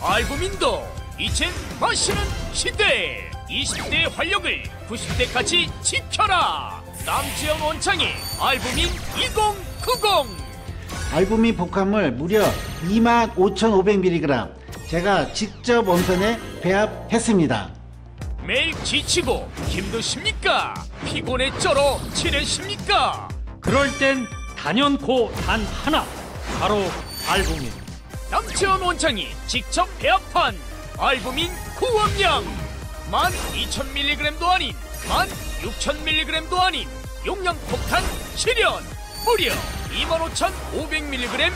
알부민도 이젠 마시는 시대. 20대의 활력을 90대까지 지켜라. 남지현 원장의 알부민 2090. 알부민 복합물 무려 25,500mg 제가 직접 원천에 배합했습니다. 매일 지치고 힘드십니까? 피곤에 쩔어 지내십니까? 그럴 땐 단연코 단 하나, 바로 알부민. 남지현 원장이 직접 배합한 알부민 구원량 12,000mg도 아닌 16,000mg도 아닌 용량 폭탄 실현 무려 25,500mg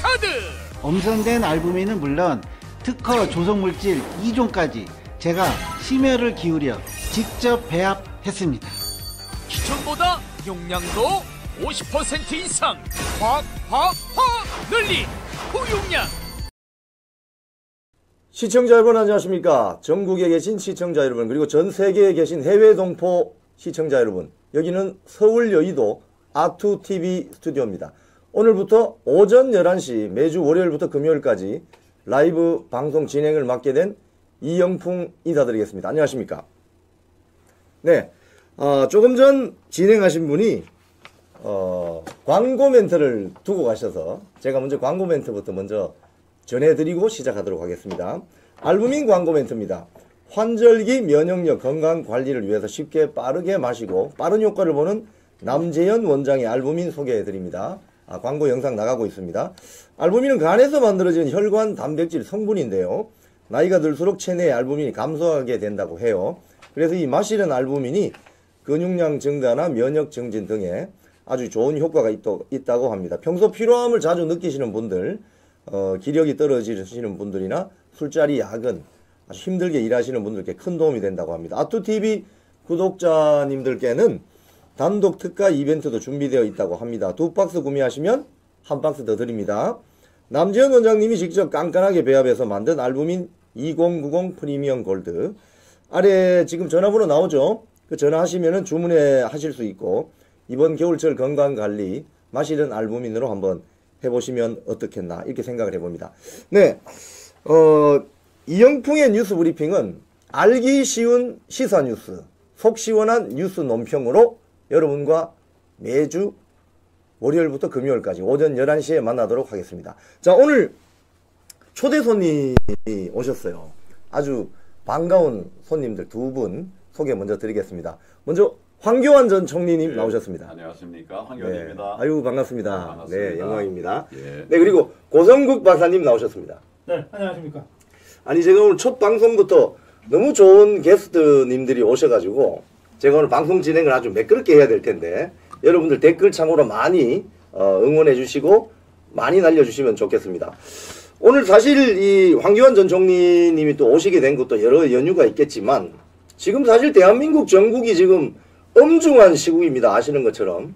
가득. 엄선된 알부민은 물론 특허 조성물질 2종까지 제가 심혈을 기울여 직접 배합했습니다. 기존보다 용량도 50% 이상 확 늘린 고용량. 시청자 여러분 안녕하십니까. 전국에 계신 시청자 여러분, 그리고 전 세계에 계신 해외 동포 시청자 여러분, 여기는 서울 여의도 아투TV 스튜디오입니다. 오늘부터 오전 11시 매주 월요일부터 금요일까지 라이브 방송 진행을 맡게 된 이영풍 인사드리겠습니다. 안녕하십니까. 네, 조금 전 진행하신 분이 광고 멘트를 두고 가셔서 제가 먼저 광고 멘트부터 먼저 전해드리고 시작하도록 하겠습니다. 알부민 광고 멘트입니다. 환절기 면역력 건강 관리를 위해서 쉽게 빠르게 마시고 빠른 효과를 보는 남재현 원장의 알부민 소개해드립니다. 광고 영상 나가고 있습니다. 알부민은 간에서 만들어지는 혈관 단백질 성분인데요. 나이가 들수록 체내의 알부민이 감소하게 된다고 해요. 그래서 이 마시는 알부민이 근육량 증가나 면역 증진 등에 아주 좋은 효과가 있다고 합니다. 평소 피로함을 자주 느끼시는 분들, 기력이 떨어지시는 분들이나 술자리 야근, 아주 힘들게 일하시는 분들께 큰 도움이 된다고 합니다. 아투TV 구독자님들께는 단독 특가 이벤트도 준비되어 있다고 합니다. 2박스 구매하시면 1박스 더 드립니다. 남재현 원장님이 직접 깐깐하게 배합해서 만든 알부민 2090 프리미엄 골드. 아래 지금 전화번호 나오죠? 그 전화하시면 주문해 하실 수 있고, 이번 겨울철 건강관리 마시는 알부민으로 한번 해보시면 어떻겠나 이렇게 생각을 해봅니다. 네, 이영풍의 뉴스 브리핑은 알기 쉬운 시사 뉴스, 속 시원한 뉴스 논평으로 여러분과 매주 월요일부터 금요일까지 오전 11시에 만나도록 하겠습니다. 자, 오늘 초대 손님이 오셨어요. 아주 반가운 손님들 두 분 소개 먼저 드리겠습니다. 먼저 황교안 전 총리님 나오셨습니다. 안녕하십니까, 황교안입니다. 네. 아유, 반갑습니다. 반갑습니다. 네, 영광입니다. 예. 네, 그리고 고성국 박사님 나오셨습니다. 네, 안녕하십니까. 아니, 제가 오늘 첫 방송부터 너무 좋은 게스트님들이 오셔가지고 제가 오늘 방송 진행을 아주 매끄럽게 해야 될 텐데, 여러분들 댓글창으로 많이 응원해 주시고 많이 날려주시면 좋겠습니다. 오늘 사실 이 황교안 전 총리님이 또 오시게 된 것도 여러 연유가 있겠지만, 지금 사실 대한민국 전국이 지금 엄중한 시국입니다. 아시는 것처럼.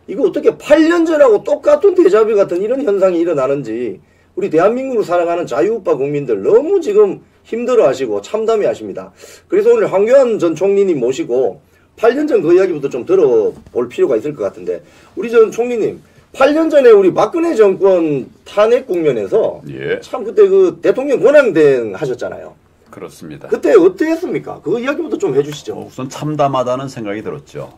이거 어떻게 8년 전하고 똑같은 데자뷰 같은 이런 현상이 일어나는지 우리 대한민국을 살아가는 자유우파 국민들 너무 지금 힘들어하시고 참담해 하십니다. 그래서 오늘 황교안 전 총리님 모시고 8년 전 그 이야기부터 좀 들어볼 필요가 있을 것 같은데, 우리 전 총리님, 8년 전에 우리 박근혜 정권 탄핵 국면에서 예. 참 그때 그 대통령 권한대행 하셨잖아요. 그렇습니다. 그때 어땠습니까? 그 이야기부터 좀 해주시죠. 우선 참담하다는 생각이 들었죠.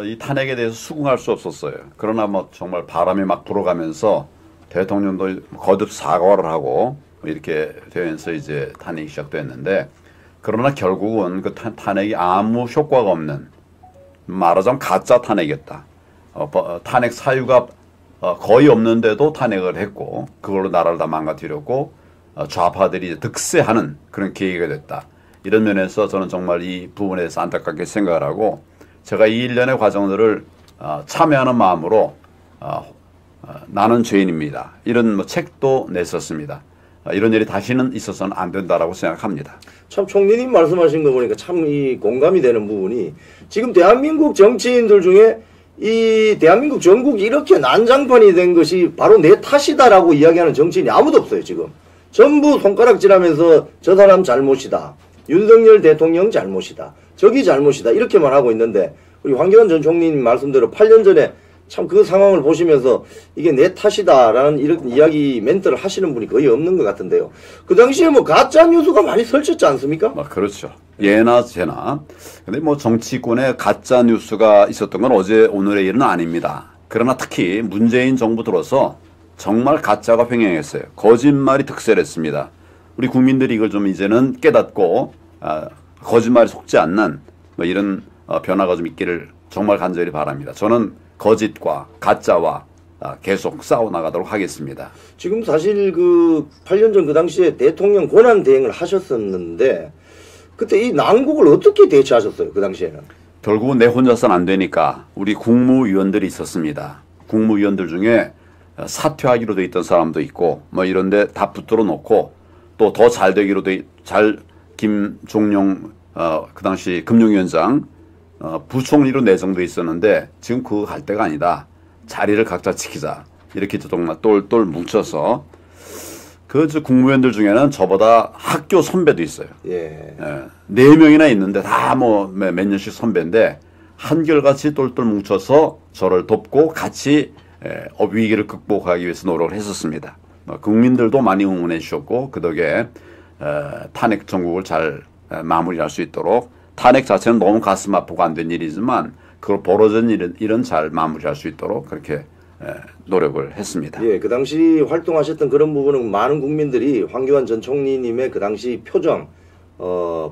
이 탄핵에 대해서 수긍할 수 없었어요. 그러나 뭐 정말 바람이 막 불어가면서 대통령도 거듭 사과를 하고 이렇게 되면서 이제 탄핵이 시작됐는데, 그러나 결국은 그 탄핵이 아무 효과가 없는, 말하자면 가짜 탄핵이었다. 탄핵 사유가 거의 없는데도 탄핵을 했고, 그걸로 나라를 다 망가뜨렸고, 좌파들이 득세하는 그런 계기가 됐다. 이런 면에서 저는 정말 이 부분에 대해서 안타깝게 생각을 하고, 제가 이 일련의 과정들을 참여하는 마음으로 나는 죄인입니다, 이런 뭐 책도 냈었습니다. 이런 일이 다시는 있어서는 안 된다라고 생각합니다. 참 총리님 말씀하신 거 보니까 참 이 공감이 되는 부분이, 지금 대한민국 정치인들 중에 이 대한민국 전국이 이렇게 난장판이 된 것이 바로 내 탓이다라고 이야기하는 정치인이 아무도 없어요. 지금 전부 손가락질하면서 저 사람 잘못이다, 윤석열 대통령 잘못이다, 저기 잘못이다, 이렇게만 하고 있는데, 우리 황교안 전 총리님 말씀대로 8년 전에 참 그 상황을 보시면서 이게 내 탓이다라는 이런 이야기 멘트를 하시는 분이 거의 없는 것 같은데요. 그 당시에 뭐 가짜 뉴스가 많이 설쳤지 않습니까? 그렇죠. 예나 제나. 근데 뭐 정치권에 가짜 뉴스가 있었던 건 어제 오늘의 일은 아닙니다. 그러나 특히 문재인 정부 들어서 정말 가짜가 횡행했어요. 거짓말이 득세했습니다. 우리 국민들이 이걸 좀 이제는 깨닫고 거짓말에 속지 않는 뭐 이런 변화가 좀 있기를 정말 간절히 바랍니다. 저는 거짓과 가짜와 계속 싸워나가도록 하겠습니다. 지금 사실 그 8년 전 그 당시에 대통령 권한 대행을 하셨었는데 그때 이 난국을 어떻게 대처하셨어요? 그 당시에는. 결국은 내 혼자서는 안 되니까 우리 국무위원들이 있었습니다. 국무위원들 중에 사퇴하기로 돼 있던 사람도 있고 뭐 이런데 다 붙들어 놓고 또 더 잘 되기로 김종용 그 당시 금융위원장 부총리로 내정돼 있었는데 지금 그거 갈 때가 아니다. 자리를 각자 지키자. 이렇게 정말 똘똘 뭉쳐서 그 국무위원들 중에는 저보다 학교 선배도 있어요. 예. 4명이나 있는데 다 뭐 몇 년씩 선배인데 한결같이 똘똘 뭉쳐서 저를 돕고 같이 위기를 극복하기 위해서 노력을 했었습니다. 국민들도 많이 응원해 주셨고 그 덕에 탄핵 정국을 잘 마무리할 수 있도록 탄핵 자체는 너무 가슴 아프고 안 된 일이지만 그걸 벌어진 일은 잘 마무리할 수 있도록 그렇게 노력을 했습니다. 예, 그 당시 활동하셨던 그런 부분은 많은 국민들이 황교안 전 총리님의 그 당시 표정,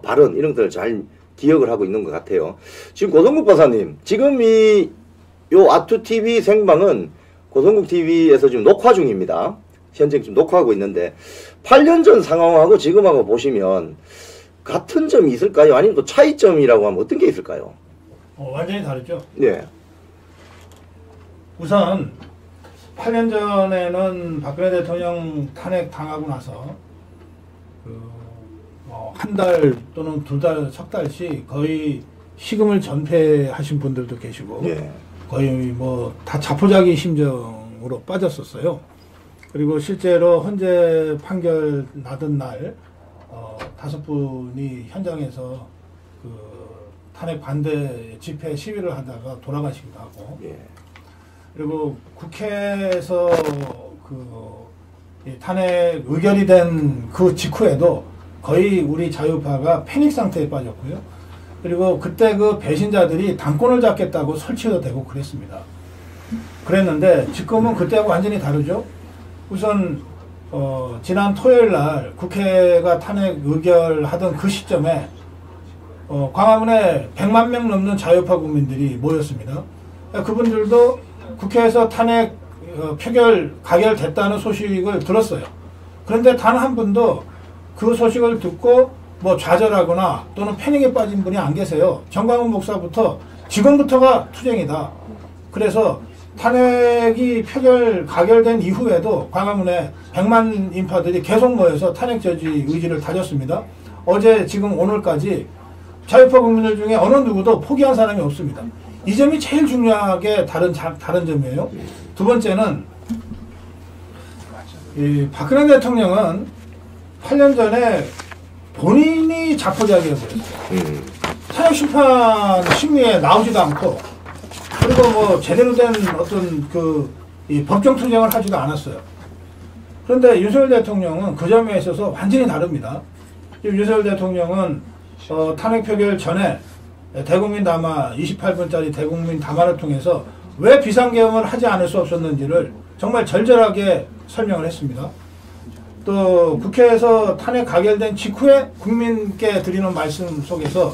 발언 이런 것들을 잘 기억을 하고 있는 것 같아요. 지금 고성국 박사님, 지금 요 아투TV 생방은 고성국 TV에서 지금 녹화 중입니다. 현재 지금 녹화하고 있는데 8년 전 상황하고 지금하고 보시면 같은 점이 있을까요? 아니면 또 차이점이라고 하면 어떤 게 있을까요? 완전히 다르죠. 네. 우선 8년 전에는 박근혜 대통령 탄핵 당하고 나서 한 달 또는 2달, 석 달씩 거의 식음을 전폐하신 분들도 계시고 예. 거의 뭐 다 자포자기 심정으로 빠졌었어요. 그리고 실제로 헌재 판결 나던 날 5분이 현장에서 그 탄핵 반대 집회 시위를 하다가 돌아가시기도 하고 예. 그리고 국회에서 그 탄핵 의결이 된 그 직후에도 거의 우리 자유파가 패닉 상태에 빠졌고요. 그리고 그때 그 배신자들이 당권을 잡겠다고 설치도 되고 그랬습니다. 그랬는데 지금은 그때하고 완전히 다르죠. 우선 지난 토요일 날 국회가 탄핵 의결하던 그 시점에 광화문에 100만 명 넘는 자유파 국민들이 모였습니다. 그분들도 국회에서 탄핵 표결 가결됐다는 소식을 들었어요. 그런데 단 한 분도 그 소식을 듣고 뭐 좌절하거나 또는 패닉에 빠진 분이 안 계세요. 정광훈 목사부터 지금부터가 투쟁이다. 그래서 탄핵이 표결 가결된 이후에도 광화문에 100만 인파들이 계속 모여서 탄핵 저지 의지를 다졌습니다. 어제 지금 오늘까지 자유파 국민들 중에 어느 누구도 포기한 사람이 없습니다. 이 점이 제일 중요하게 다른 점이에요. 두 번째는 이 박근혜 대통령은 8년 전에 본인이 자포자기해버렸어요. 탄핵 심판 심의에 나오지도 않고 그리고 뭐 제대로 된 어떤 이 법정 투쟁을 하지도 않았어요. 그런데 윤석열 대통령은 그 점에 있어서 완전히 다릅니다. 지금 윤석열 대통령은 탄핵 표결 전에 대국민 담화 28분짜리 대국민 담화를 통해서 왜 비상계엄을 하지 않을 수 없었는지를 정말 절절하게 설명을 했습니다. 또 국회에서 탄핵 가결된 직후에 국민께 드리는 말씀 속에서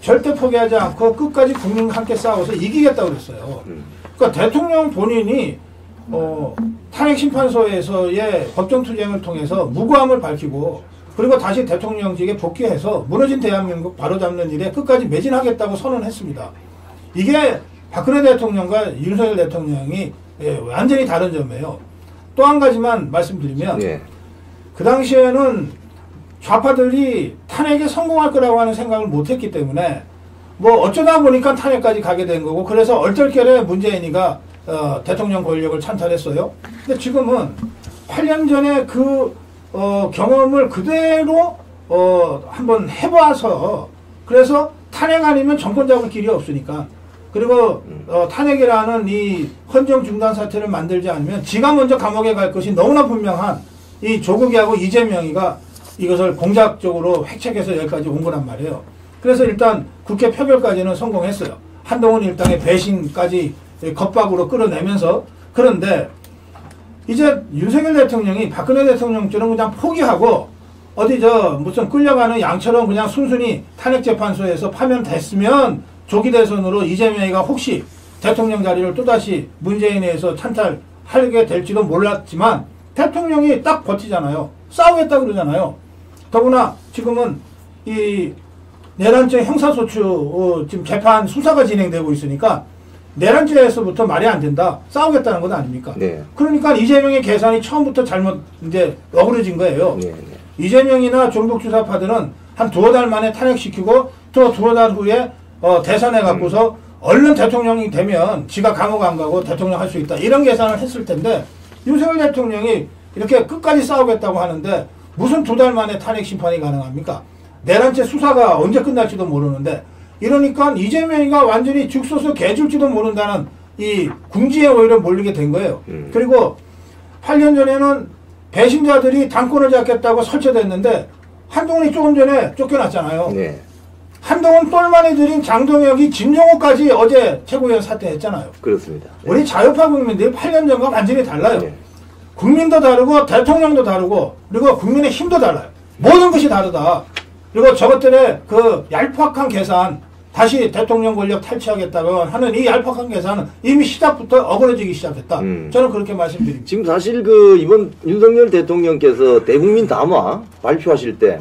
절대 포기하지 않고 끝까지 국민과 함께 싸워서 이기겠다고 그랬어요. 그러니까 대통령 본인이 탄핵심판소에서의 법정투쟁을 통해서 무고함을 밝히고 그리고 다시 대통령직에 복귀해서 무너진 대한민국 바로잡는 일에 끝까지 매진하겠다고 선언했습니다. 이게 박근혜 대통령과 윤석열 대통령이 완전히 다른 점이에요. 또 한 가지만 말씀드리면 예. 그 당시에는 좌파들이 탄핵에 성공할 거라고 하는 생각을 못했기 때문에 뭐 어쩌다 보니까 탄핵까지 가게 된 거고 그래서 얼떨결에 문재인이가 대통령 권력을 찬탈했어요. 근데 지금은 8년 전에 그 경험을 그대로 한번 해봐서 그래서 탄핵 아니면 정권 잡을 길이 없으니까 그리고 탄핵이라는 이 헌정 중단 사태를 만들지 않으면 지가 먼저 감옥에 갈 것이 너무나 분명한 이 조국이하고 이재명이가 이것을 공작적으로 획책해서 여기까지 온 거란 말이에요. 그래서 일단 국회 표결까지는 성공했어요. 한동훈 일당의 배신까지 겁박으로 끌어내면서. 그런데 이제 윤석열 대통령이 박근혜 대통령처럼 그냥 포기하고 어디 무슨 끌려가는 양처럼 그냥 순순히 탄핵재판소에서 파면됐으면 조기 대선으로 이재명이가 혹시 대통령 자리를 또다시 문재인에 의해서 찬탈하게 될지도 몰랐지만 대통령이 딱 버티잖아요. 싸우겠다 그러잖아요. 더구나 지금은 이 내란죄 형사소추 지금 재판 수사가 진행되고 있으니까 내란죄에서부터 말이 안 된다. 싸우겠다는 것 아닙니까? 네. 그러니까 이재명의 계산이 처음부터 잘못 이제 어그러진 거예요. 네. 이재명이나 종북 주사파들은 한 두어 달 만에 탄핵시키고 또 두어 달 후에 대선해 갖고서 얼른 대통령이 되면 지가 감옥 안 가고 대통령 할 수 있다. 이런 계산을 했을 텐데 윤석열 대통령이 이렇게 끝까지 싸우겠다고 하는데 무슨 두 달 만에 탄핵 심판이 가능합니까? 내란죄 수사가 언제 끝날지도 모르는데 이러니까 이재명이가 완전히 죽서서 개줄지도 모른다는 이 궁지에 오히려 몰리게 된 거예요. 그리고 8년 전에는 배신자들이 당권을 잡겠다고 설치됐는데 한동훈이 조금 전에 쫓겨났잖아요. 네. 한동훈 똘마니 들인 장동혁이 진용호까지 어제 최고위원 사퇴했잖아요. 그렇습니다. 네. 우리 자유파 국민들이 8년 전과 완전히 달라요. 네. 국민도 다르고 대통령도 다르고 그리고 국민의 힘도 달라요. 모든 것이 다르다. 그리고 저것들의 그 얄팍한 계산, 다시 대통령 권력 탈취하겠다고 하는 이 얄팍한 계산은 이미 시작부터 어그러지기 시작했다. 저는 그렇게 말씀드립니다. 지금 사실 이번 윤석열 대통령께서 대국민 담화 발표하실 때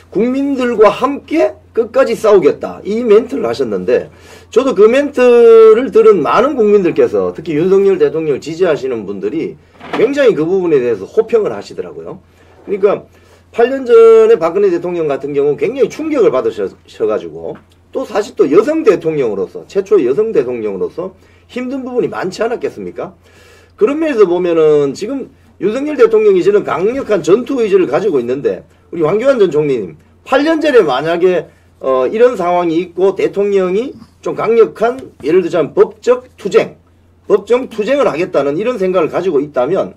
국민들과 함께 끝까지 싸우겠다 이 멘트를 하셨는데 저도 그 멘트를 들은 많은 국민들께서 특히 윤석열 대통령을 지지하시는 분들이 굉장히 그 부분에 대해서 호평을 하시더라고요. 그러니까 8년 전에 박근혜 대통령 같은 경우 굉장히 충격을 받으셔가지고 또 사실 또 여성 대통령으로서 최초의 여성 대통령으로서 힘든 부분이 많지 않았겠습니까? 그런 면에서 보면은 지금 윤석열 대통령이 저는 강력한 전투 의지를 가지고 있는데 우리 황교안 전 총리님 8년 전에 만약에 이런 상황이 있고 대통령이 좀 강력한 예를 들자면 법적 투쟁을 하겠다는 이런 생각을 가지고 있다면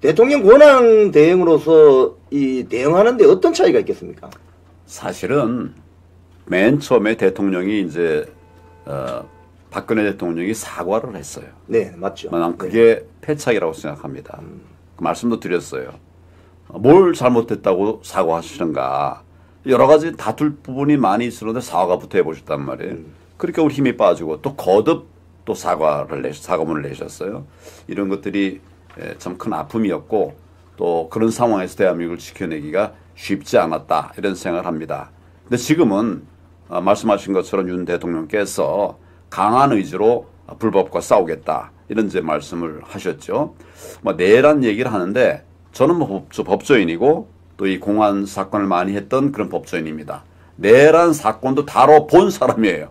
대통령 권한 대행으로서 이 대응하는데 어떤 차이가 있겠습니까? 사실은 맨 처음에 대통령이 이제 박근혜 대통령이 사과를 했어요. 네, 맞죠. 난 그게 패착이라고 생각합니다. 그 말씀도 드렸어요. 뭘 잘못했다고 사과하시는가. 여러 가지 다툴 부분이 많이 있었는데 사과부터 해보셨단 말이에요. 그러니까 우리 힘이 빠지고 또 거듭 또 사과문을 내셨어요. 이런 것들이 참 큰 아픔이었고 또 그런 상황에서 대한민국을 지켜내기가 쉽지 않았다 이런 생각을 합니다. 근데 지금은 말씀하신 것처럼 윤 대통령께서 강한 의지로 불법과 싸우겠다 이런 이제 말씀을 하셨죠. 내란 얘기를 하는데 저는 법조인이고 또 이 공안 사건을 많이 했던 그런 법조인입니다. 내란 사건도 다뤄본 사람이에요.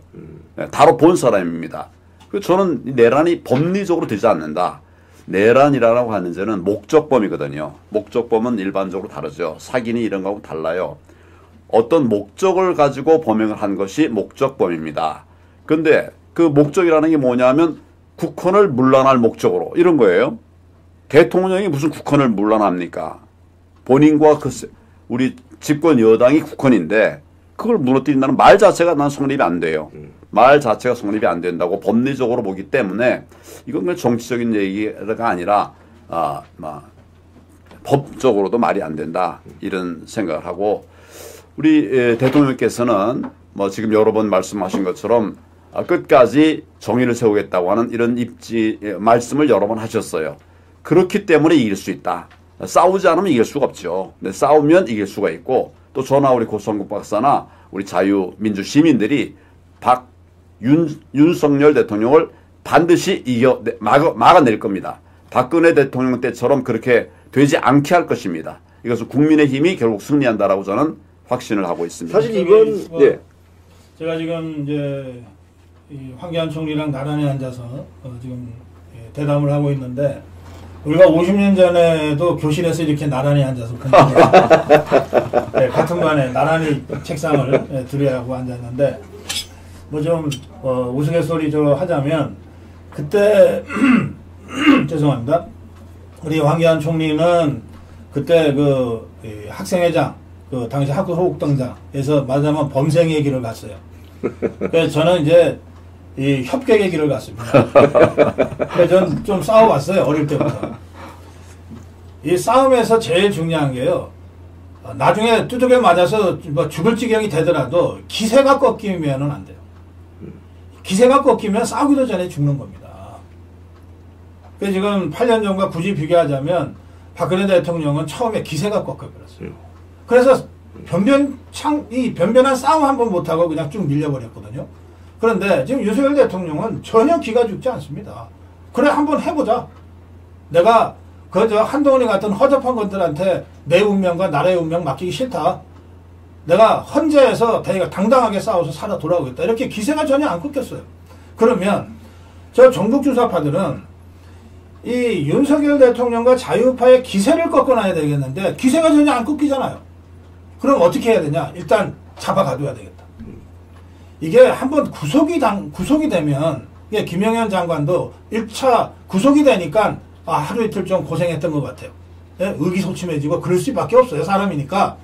다뤄본 사람입니다. 저는 내란이 법리적으로 되지 않는다. 내란이라고 하는 데는 목적범이거든요. 목적범은 일반적으로 다르죠. 사기니 이런 거하고 달라요. 어떤 목적을 가지고 범행을 한 것이 목적범입니다. 근데 그 목적이라는 게 뭐냐면 국헌을 문란할 목적으로 이런 거예요. 대통령이 무슨 국헌을 문란합니까? 본인과 우리 집권 여당이 국헌인데 그걸 무너뜨린다는 말 자체가 난 성립이 안 돼요. 말 자체가 성립이 안 된다고 법리적으로 보기 때문에 이건 그냥 정치적인 얘기가 아니라 법적으로도 말이 안 된다 이런 생각을 하고 우리 대통령께서는 지금 여러 번 말씀하신 것처럼 끝까지 정의를 세우겠다고 하는 이런 말씀을 여러 번 하셨어요. 그렇기 때문에 이길 수 있다. 싸우지 않으면 이길 수가 없죠. 근데 싸우면 이길 수가 있고 또 저나 우리 고성국 박사나 우리 자유민주 시민들이 윤석열 대통령을 반드시 막아낼 겁니다. 박근혜 대통령 때처럼 그렇게 되지 않게 할 것입니다. 이것은 국민의힘이 결국 승리한다라고 저는 확신을 하고 있습니다. 사실 이번 제가 지금 이제 황교안 총리랑 나란히 앉아서 지금 대담을 하고 있는데 우리가 50년 전에도 교실에서 이렇게 나란히 앉아서 같은 반에 나란히 책상을 들여하고 앉았는데 뭐 좀 우스갯소리 하자면 그때 죄송합니다. 우리 황교안 총리는 그때 이 학생회장 당시 학교 호국당장에서 말하자면 범생의 길을 갔어요. 그래서 저는 이제 이 협객의 길을 갔습니다. 그래서 저는 좀 싸워봤어요. 어릴 때부터. 이 싸움에서 제일 중요한 게요. 나중에 두들겨 맞아서 뭐 죽을 지경이 되더라도 기세가 꺾이면은 안 돼요. 기세가 꺾이면 싸우기도 전에 죽는 겁니다. 그래서 지금 8년 전과 굳이 비교하자면 박근혜 대통령은 처음에 기세가 꺾여버렸어요. 그래서 변변한 싸움 한 번 못하고 그냥 쭉 밀려버렸거든요. 그런데 지금 윤석열 대통령은 전혀 기가 죽지 않습니다. 그래 한번 해보자. 내가 한동훈이 같은 허접한 것들한테 내 운명과 나라의 운명 맡기기 싫다. 내가 헌재에서 당당하게 싸워서 살아 돌아오겠다. 이렇게 기세가 전혀 안 꺾였어요. 그러면 저 종북주사파들은 이 윤석열 대통령과 자유파의 기세를 꺾어놔야 되겠는데 기세가 전혀 안 꺾이잖아요. 그럼 어떻게 해야 되냐? 일단 잡아가둬야 되겠다. 이게 한번 구속이 되면 이게 김영현 장관도 1차 구속이 되니까 하루 이틀 좀 고생했던 것 같아요. 예? 의기소침해지고 그럴 수밖에 없어요. 사람이니까.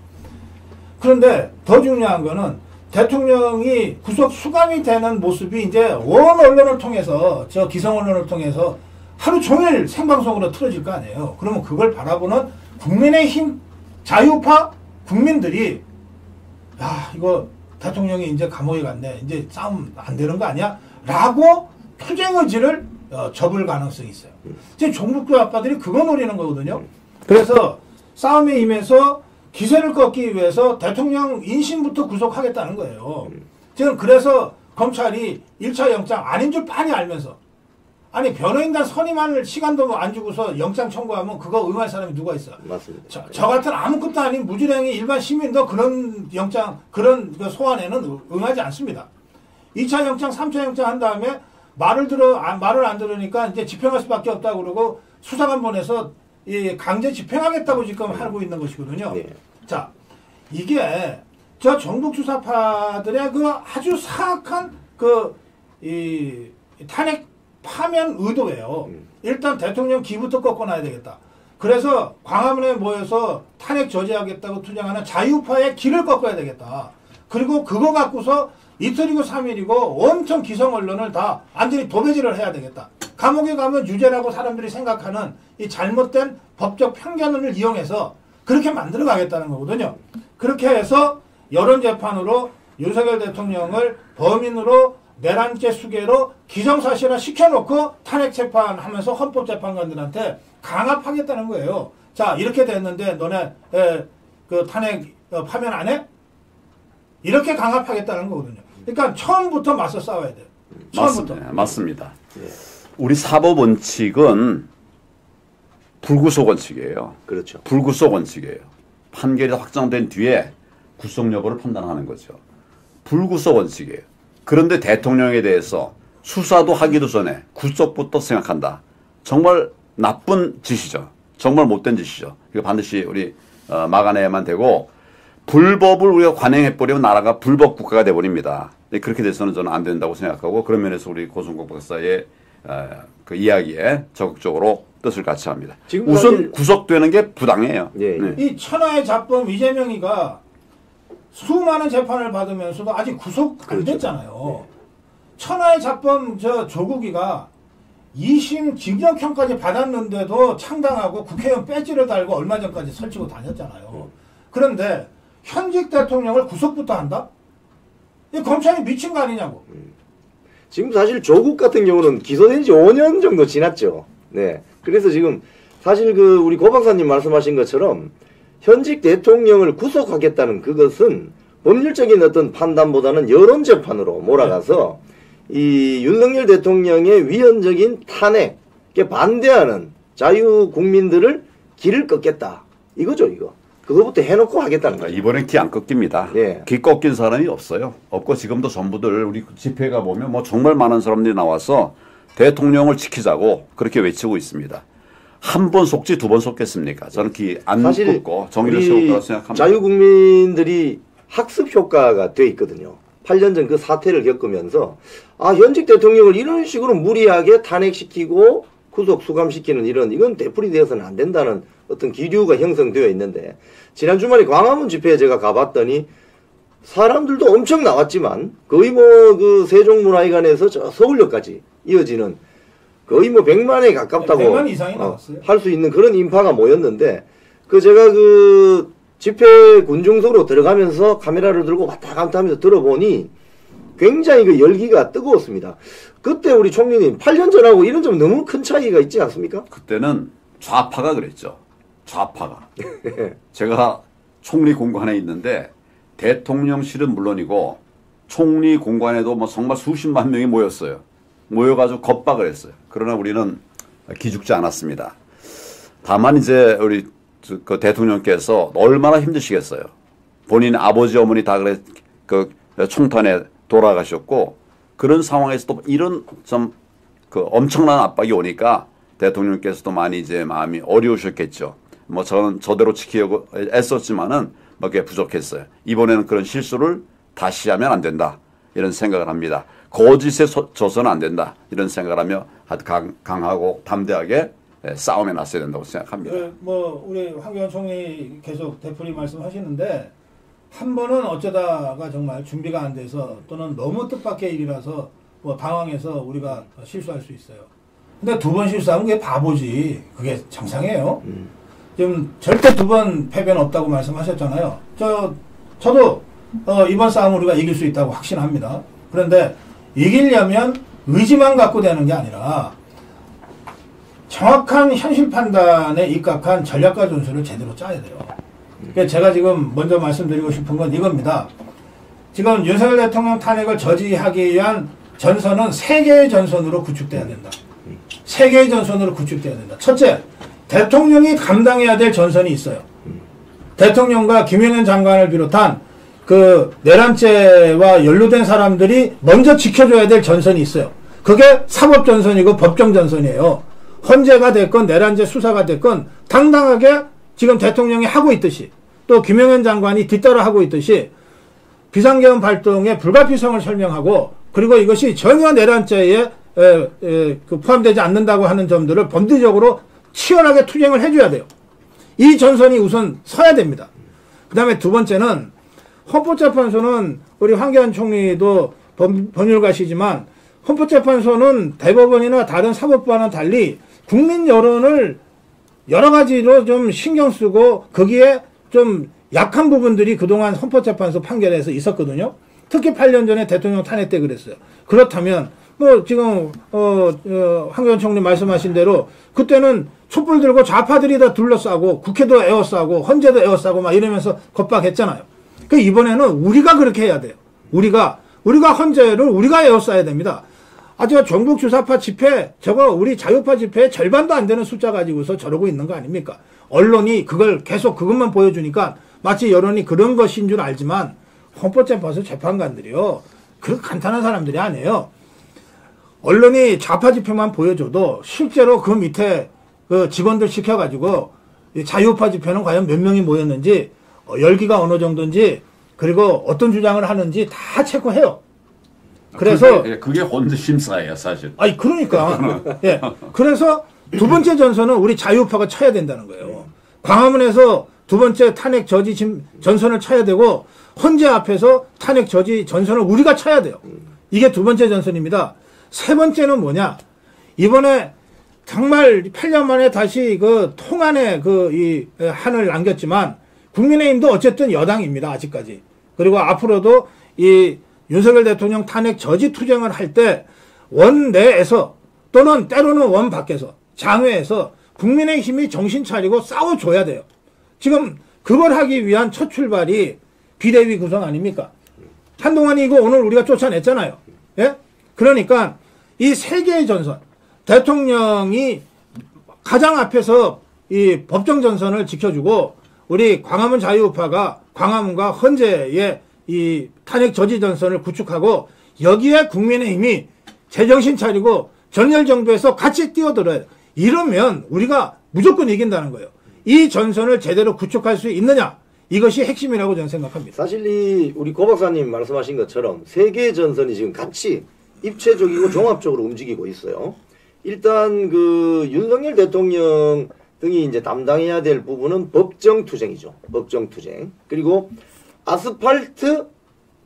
그런데 더 중요한 거는 대통령이 구속 수감이 되는 모습이 이제 원 언론을 통해서 기성 언론을 통해서 하루 종일 생방송으로 틀어질 거 아니에요. 그러면 그걸 바라보는 국민의힘 자유파 국민들이 이거 대통령이 이제 감옥에 갔네. 이제 싸움 안 되는 거 아니야? 라고 투쟁 의지를 접을 가능성이 있어요. 지금 종북주의파들이 그거 노리는 거거든요. 그래서 싸움에 임해서 기세를 꺾기 위해서 대통령 인신부터 구속하겠다는 거예요. 지금 그래서 검찰이 1차 영장 아닌 줄 빤히 알면서 아니 변호인단 선임할 시간도 안 주고서 영장 청구하면 그거 응할 사람이 누가 있어? 맞습니다. 저 같은 아무것도 아닌 무지랭이 일반 시민도 그런 영장 그런 소환에는 응하지 않습니다. 2차 영장 3차 영장 한 다음에 말을 안 들으니까 이제 집행할 수밖에 없다고 그러고 수사관 보내서 강제 집행하겠다고 지금 하고 있는 것이거든요. 네. 자, 이게 저 종북주사파들의 아주 사악한 탄핵 파면 의도예요. 일단 대통령 기부터 꺾어놔야 되겠다. 그래서 광화문에 모여서 탄핵 저지하겠다고 투쟁하는 자유파의 길을 꺾어야 되겠다. 그리고 그거 갖고서 이틀이고 3일이고 원청 기성 언론을 다 완전히 도배질을 해야 되겠다. 감옥에 가면 유죄라고 사람들이 생각하는 이 잘못된 법적 편견을 이용해서 그렇게 만들어 가겠다는 거거든요. 그렇게 해서 여론재판으로 윤석열 대통령을 범인으로 내란죄 수개로 기정사실화 시켜놓고 탄핵재판하면서 헌법재판관들한테 강압하겠다는 거예요. 자, 이렇게 됐는데 너네 탄핵 파면 안 해? 이렇게 강압하겠다는 거거든요. 그러니까 처음부터 맞서 싸워야 돼요. 처음부터. 맞습니다. 우리 사법 원칙은 불구속 원칙이에요. 그렇죠. 불구속 원칙이에요. 판결이 확정된 뒤에 구속 여부를 판단하는 거죠. 불구속 원칙이에요. 그런데 대통령에 대해서 수사도 하기도 전에 구속부터 생각한다. 정말 나쁜 짓이죠. 정말 못된 짓이죠. 이거 반드시 우리 막아내야만 되고 불법을 우리가 관행해버리면 나라가 불법 국가가 돼버립니다. 그렇게 돼서는 저는 안 된다고 생각하고 그런 면에서 우리 고승국 박사의 그 이야기에 적극적으로 뜻을 같이 합니다. 우선 구속되는 게 부당해요. 예. 네. 이 천하의 자범 이재명이가 수많은 재판을 받으면서도 아직 구속 안 됐잖아요. 천하의 자범 조국이가 2심 징역형까지 받았는데도 창당하고 국회의원 배지를 달고 얼마 전까지 설치고 다녔잖아요. 그런데 현직 대통령을 구속부터 한다? 이 검찰이 미친 거 아니냐고. 지금 사실 조국 같은 경우는 기소된 지 5년 정도 지났죠. 네. 그래서 지금 사실 우리 고 박사님 말씀하신 것처럼 현직 대통령을 구속하겠다는 그것은 법률적인 어떤 판단보다는 여론재판으로 몰아가서 이 윤석열 대통령의 위헌적인 탄핵에 반대하는 자유국민들을 길을 꺾겠다. 이거죠, 이거. 그거부터 해놓고 하겠다는 거죠. 이번엔 기 안 꺾입니다. 예. 기 꺾인 사람이 없어요. 없고 지금도 전부들 우리 집회 가보면 뭐 정말 많은 사람들이 나와서 대통령을 지키자고 그렇게 외치고 있습니다. 한 번 속지 두 번 속겠습니까? 저는 기 안 꺾고 정의를 세울 거라고 생각합니다. 자유국민들이 학습 효과가 돼 있거든요. 8년 전 그 사태를 겪으면서 현직 대통령을 이런 식으로 무리하게 탄핵시키고 구속 수감시키는 이건 되풀이되어서는 안 된다는 어떤 기류가 형성되어 있는데, 지난 주말에 광화문 집회에 제가 가봤더니 사람들도 엄청 나왔지만 거의 그 세종문화회관에서 저 서울역까지 이어지는 거의 100만에 가깝다고 100만 이상이 나왔어요. 할 수 있는 그런 인파가 모였는데, 제가 집회 군중석으로 들어가면서 카메라를 들고 왔다 갔다 하면서 들어보니 굉장히 열기가 뜨거웠습니다. 그때 우리 총리님 8년 전하고 이런 좀 너무 큰 차이가 있지 않습니까? 그때는 좌파가 그랬죠. 좌파가. 제가 총리 공관에 있는데 대통령실은 물론이고 총리 공관에도 정말 수십만 명이 모였어요. 모여가지고 겁박을 했어요. 그러나 우리는 기죽지 않았습니다. 다만 이제 우리 그 대통령께서 얼마나 힘드시겠어요. 본인 아버지 어머니 다 총탄에 돌아가셨고, 그런 상황에서도 이런 엄청난 압박이 오니까 대통령께서도 많이 이제 마음이 어려우셨겠죠. 저는 저대로 지키려고 애썼지만은 그게 부족했어요. 이번에는 그런 실수를 다시 하면 안 된다, 이런 생각을 합니다. 거짓에 져서는 안 된다, 이런 생각을 하며 아주 강하고 담대하게 싸움에 나서야 된다고 생각합니다. 우리 황교안 총리 계속 되풀이 말씀하시는데, 한 번은 어쩌다가 정말 준비가 안 돼서 또는 너무 뜻밖의 일이라서 당황해서 우리가 실수할 수 있어요. 근데 두 번 실수하면 그게 바보지. 그게 정상이에요. 지금 절대 두 번 패배는 없다고 말씀하셨잖아요. 저도 이번 싸움 우리가 이길 수 있다고 확신합니다. 그런데 이기려면 의지만 갖고 되는 게 아니라 정확한 현실 판단에 입각한 전략과 전술을 제대로 짜야 돼요. 그러니까 제가 지금 먼저 말씀드리고 싶은 건 이겁니다. 지금 윤석열 대통령 탄핵을 저지하기 위한 전선은 세 개의 전선으로 구축돼야 된다. 세 개의 전선으로 구축돼야 된다. 첫째, 대통령이 감당해야 될 전선이 있어요. 대통령과 김영현 장관을 비롯한 그 내란죄와 연루된 사람들이 먼저 지켜줘야 될 전선이 있어요. 그게 사법전선이고 법정전선이에요. 헌재가 됐건 내란죄 수사가 됐건 당당하게 지금 대통령이 하고 있듯이, 또 김영현 장관이 뒤따라 하고 있듯이 비상계엄 발동의 불가피성을 설명하고, 그리고 이것이 전혀 내란죄에 포함되지 않는다고 하는 점들을 범죄적으로 치열하게 투쟁을 해줘야 돼요. 이 전선이 우선 서야 됩니다. 그 다음에 두 번째는, 헌법재판소는 우리 황교안 총리도 법률가시지만 헌법재판소는 대법원이나 다른 사법부와는 달리 국민 여론을 여러 가지로 좀 신경 쓰고 거기에 좀 약한 부분들이 그동안 헌법재판소 판결에서 있었거든요. 특히 8년 전에 대통령 탄핵 때 그랬어요. 그렇다면 지금 황교안 총리 말씀하신 대로 그때는 촛불 들고 좌파들이 다 둘러싸고 국회도 에워싸고 헌재도 에워싸고 막 이러면서 겁박했잖아요. 그 이번에는 우리가 그렇게 해야 돼요. 우리가 헌재를 우리가 에워싸야 됩니다. 제가 전국 주사파 집회, 저거 우리 자유파 집회의 절반도 안 되는 숫자 가지고서 저러고 있는 거 아닙니까? 언론이 그걸 계속 그것만 보여주니까 마치 여론이 그런 것인 줄 알지만 헌법재판소 재판관들이요, 그렇게 간단한 사람들이 아니에요. 언론이 좌파 집회만 보여줘도 실제로 그 밑에 그 직원들 시켜가지고 자유파 집회는 과연 몇 명이 모였는지, 열기가 어느 정도인지, 그리고 어떤 주장을 하는지 다 체크해요. 그래서 그게 헌재 심사예요, 사실. 그러니까 예. 그래서 두 번째 전선은 우리 자유파가 쳐야 된다는 거예요. 광화문에서 두 번째 탄핵 저지 전선을 쳐야 되고, 헌재 앞에서 탄핵 저지 전선을 우리가 쳐야 돼요. 이게 두 번째 전선입니다. 세 번째는 뭐냐? 이번에 정말 8년 만에 다시 그 통안에 이 한을 남겼지만 국민의힘도 어쨌든 여당입니다, 아직까지. 그리고 앞으로도 이 윤석열 대통령 탄핵 저지 투쟁을 할 때 원 내에서 또는 때로는 원 밖에서 장외에서 국민의힘이 정신 차리고 싸워줘야 돼요. 지금 그걸 하기 위한 첫 출발이 비대위 구성 아닙니까? 한동안 이거 오늘 우리가 쫓아냈잖아요. 예? 그러니까 이 세 개의 전선, 대통령이 가장 앞에서 이 법정 전선을 지켜주고, 우리 광화문 자유우파가 광화문과 헌재의 이 탄핵 저지 전선을 구축하고, 여기에 국민의힘이 제정신 차리고 전열 정도에서 같이 뛰어들어요. 이러면 우리가 무조건 이긴다는 거예요. 이 전선을 제대로 구축할 수 있느냐? 이것이 핵심이라고 저는 생각합니다. 사실 우리 고 박사님 말씀하신 것처럼 세계 전선이 지금 같이 입체적이고 종합적으로 움직이고 있어요. 일단 그 윤석열 대통령 등이 이제 담당해야 될 부분은 법정 투쟁이죠. 법정 투쟁. 그리고 아스팔트